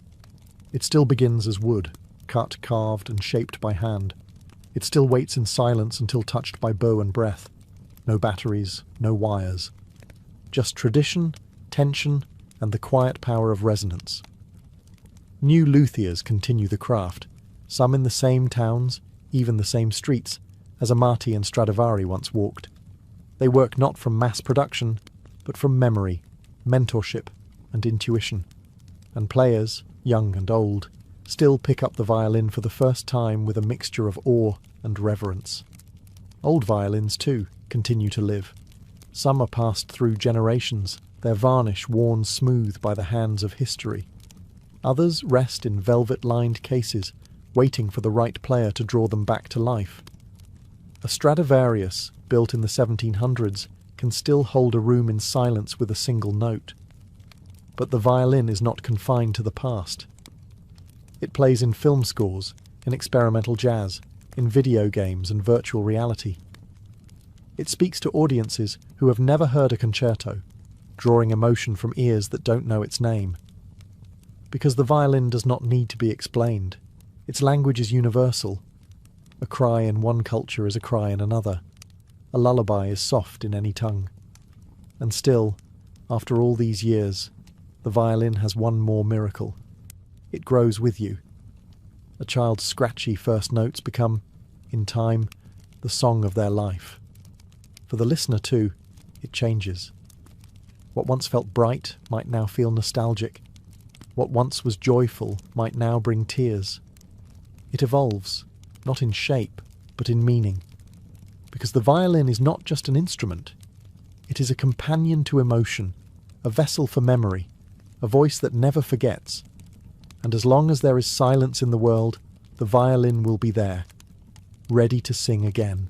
It still begins as wood, cut, carved, and shaped by hand. It still waits in silence until touched by bow and breath. No batteries, no wires. Just tradition, tension, and the quiet power of resonance. New luthiers continue the craft, some in the same towns, even the same streets, as Amati and Stradivari once walked. They work not from mass production, but from memory, mentorship, and intuition. And players, young and old, still pick up the violin for the first time with a mixture of awe and reverence. Old violins, too, continue to live. Some are passed through generations, their varnish worn smooth by the hands of history. Others rest in velvet-lined cases, waiting for the right player to draw them back to life. A Stradivarius, built in the 1700s, can still hold a room in silence with a single note. But the violin is not confined to the past. It plays in film scores, in experimental jazz, in video games and virtual reality. It speaks to audiences who have never heard a concerto, drawing emotion from ears that don't know its name. Because the violin does not need to be explained. Its language is universal. A cry in one culture is a cry in another. A lullaby is soft in any tongue. And still, after all these years, the violin has one more miracle. It grows with you. A child's scratchy first notes become, in time, the song of their life. For the listener, too, it changes. What once felt bright might now feel nostalgic. What once was joyful might now bring tears. It evolves, not in shape, but in meaning. Because the violin is not just an instrument. It is a companion to emotion, a vessel for memory, a voice that never forgets. And as long as there is silence in the world, the violin will be there, ready to sing again.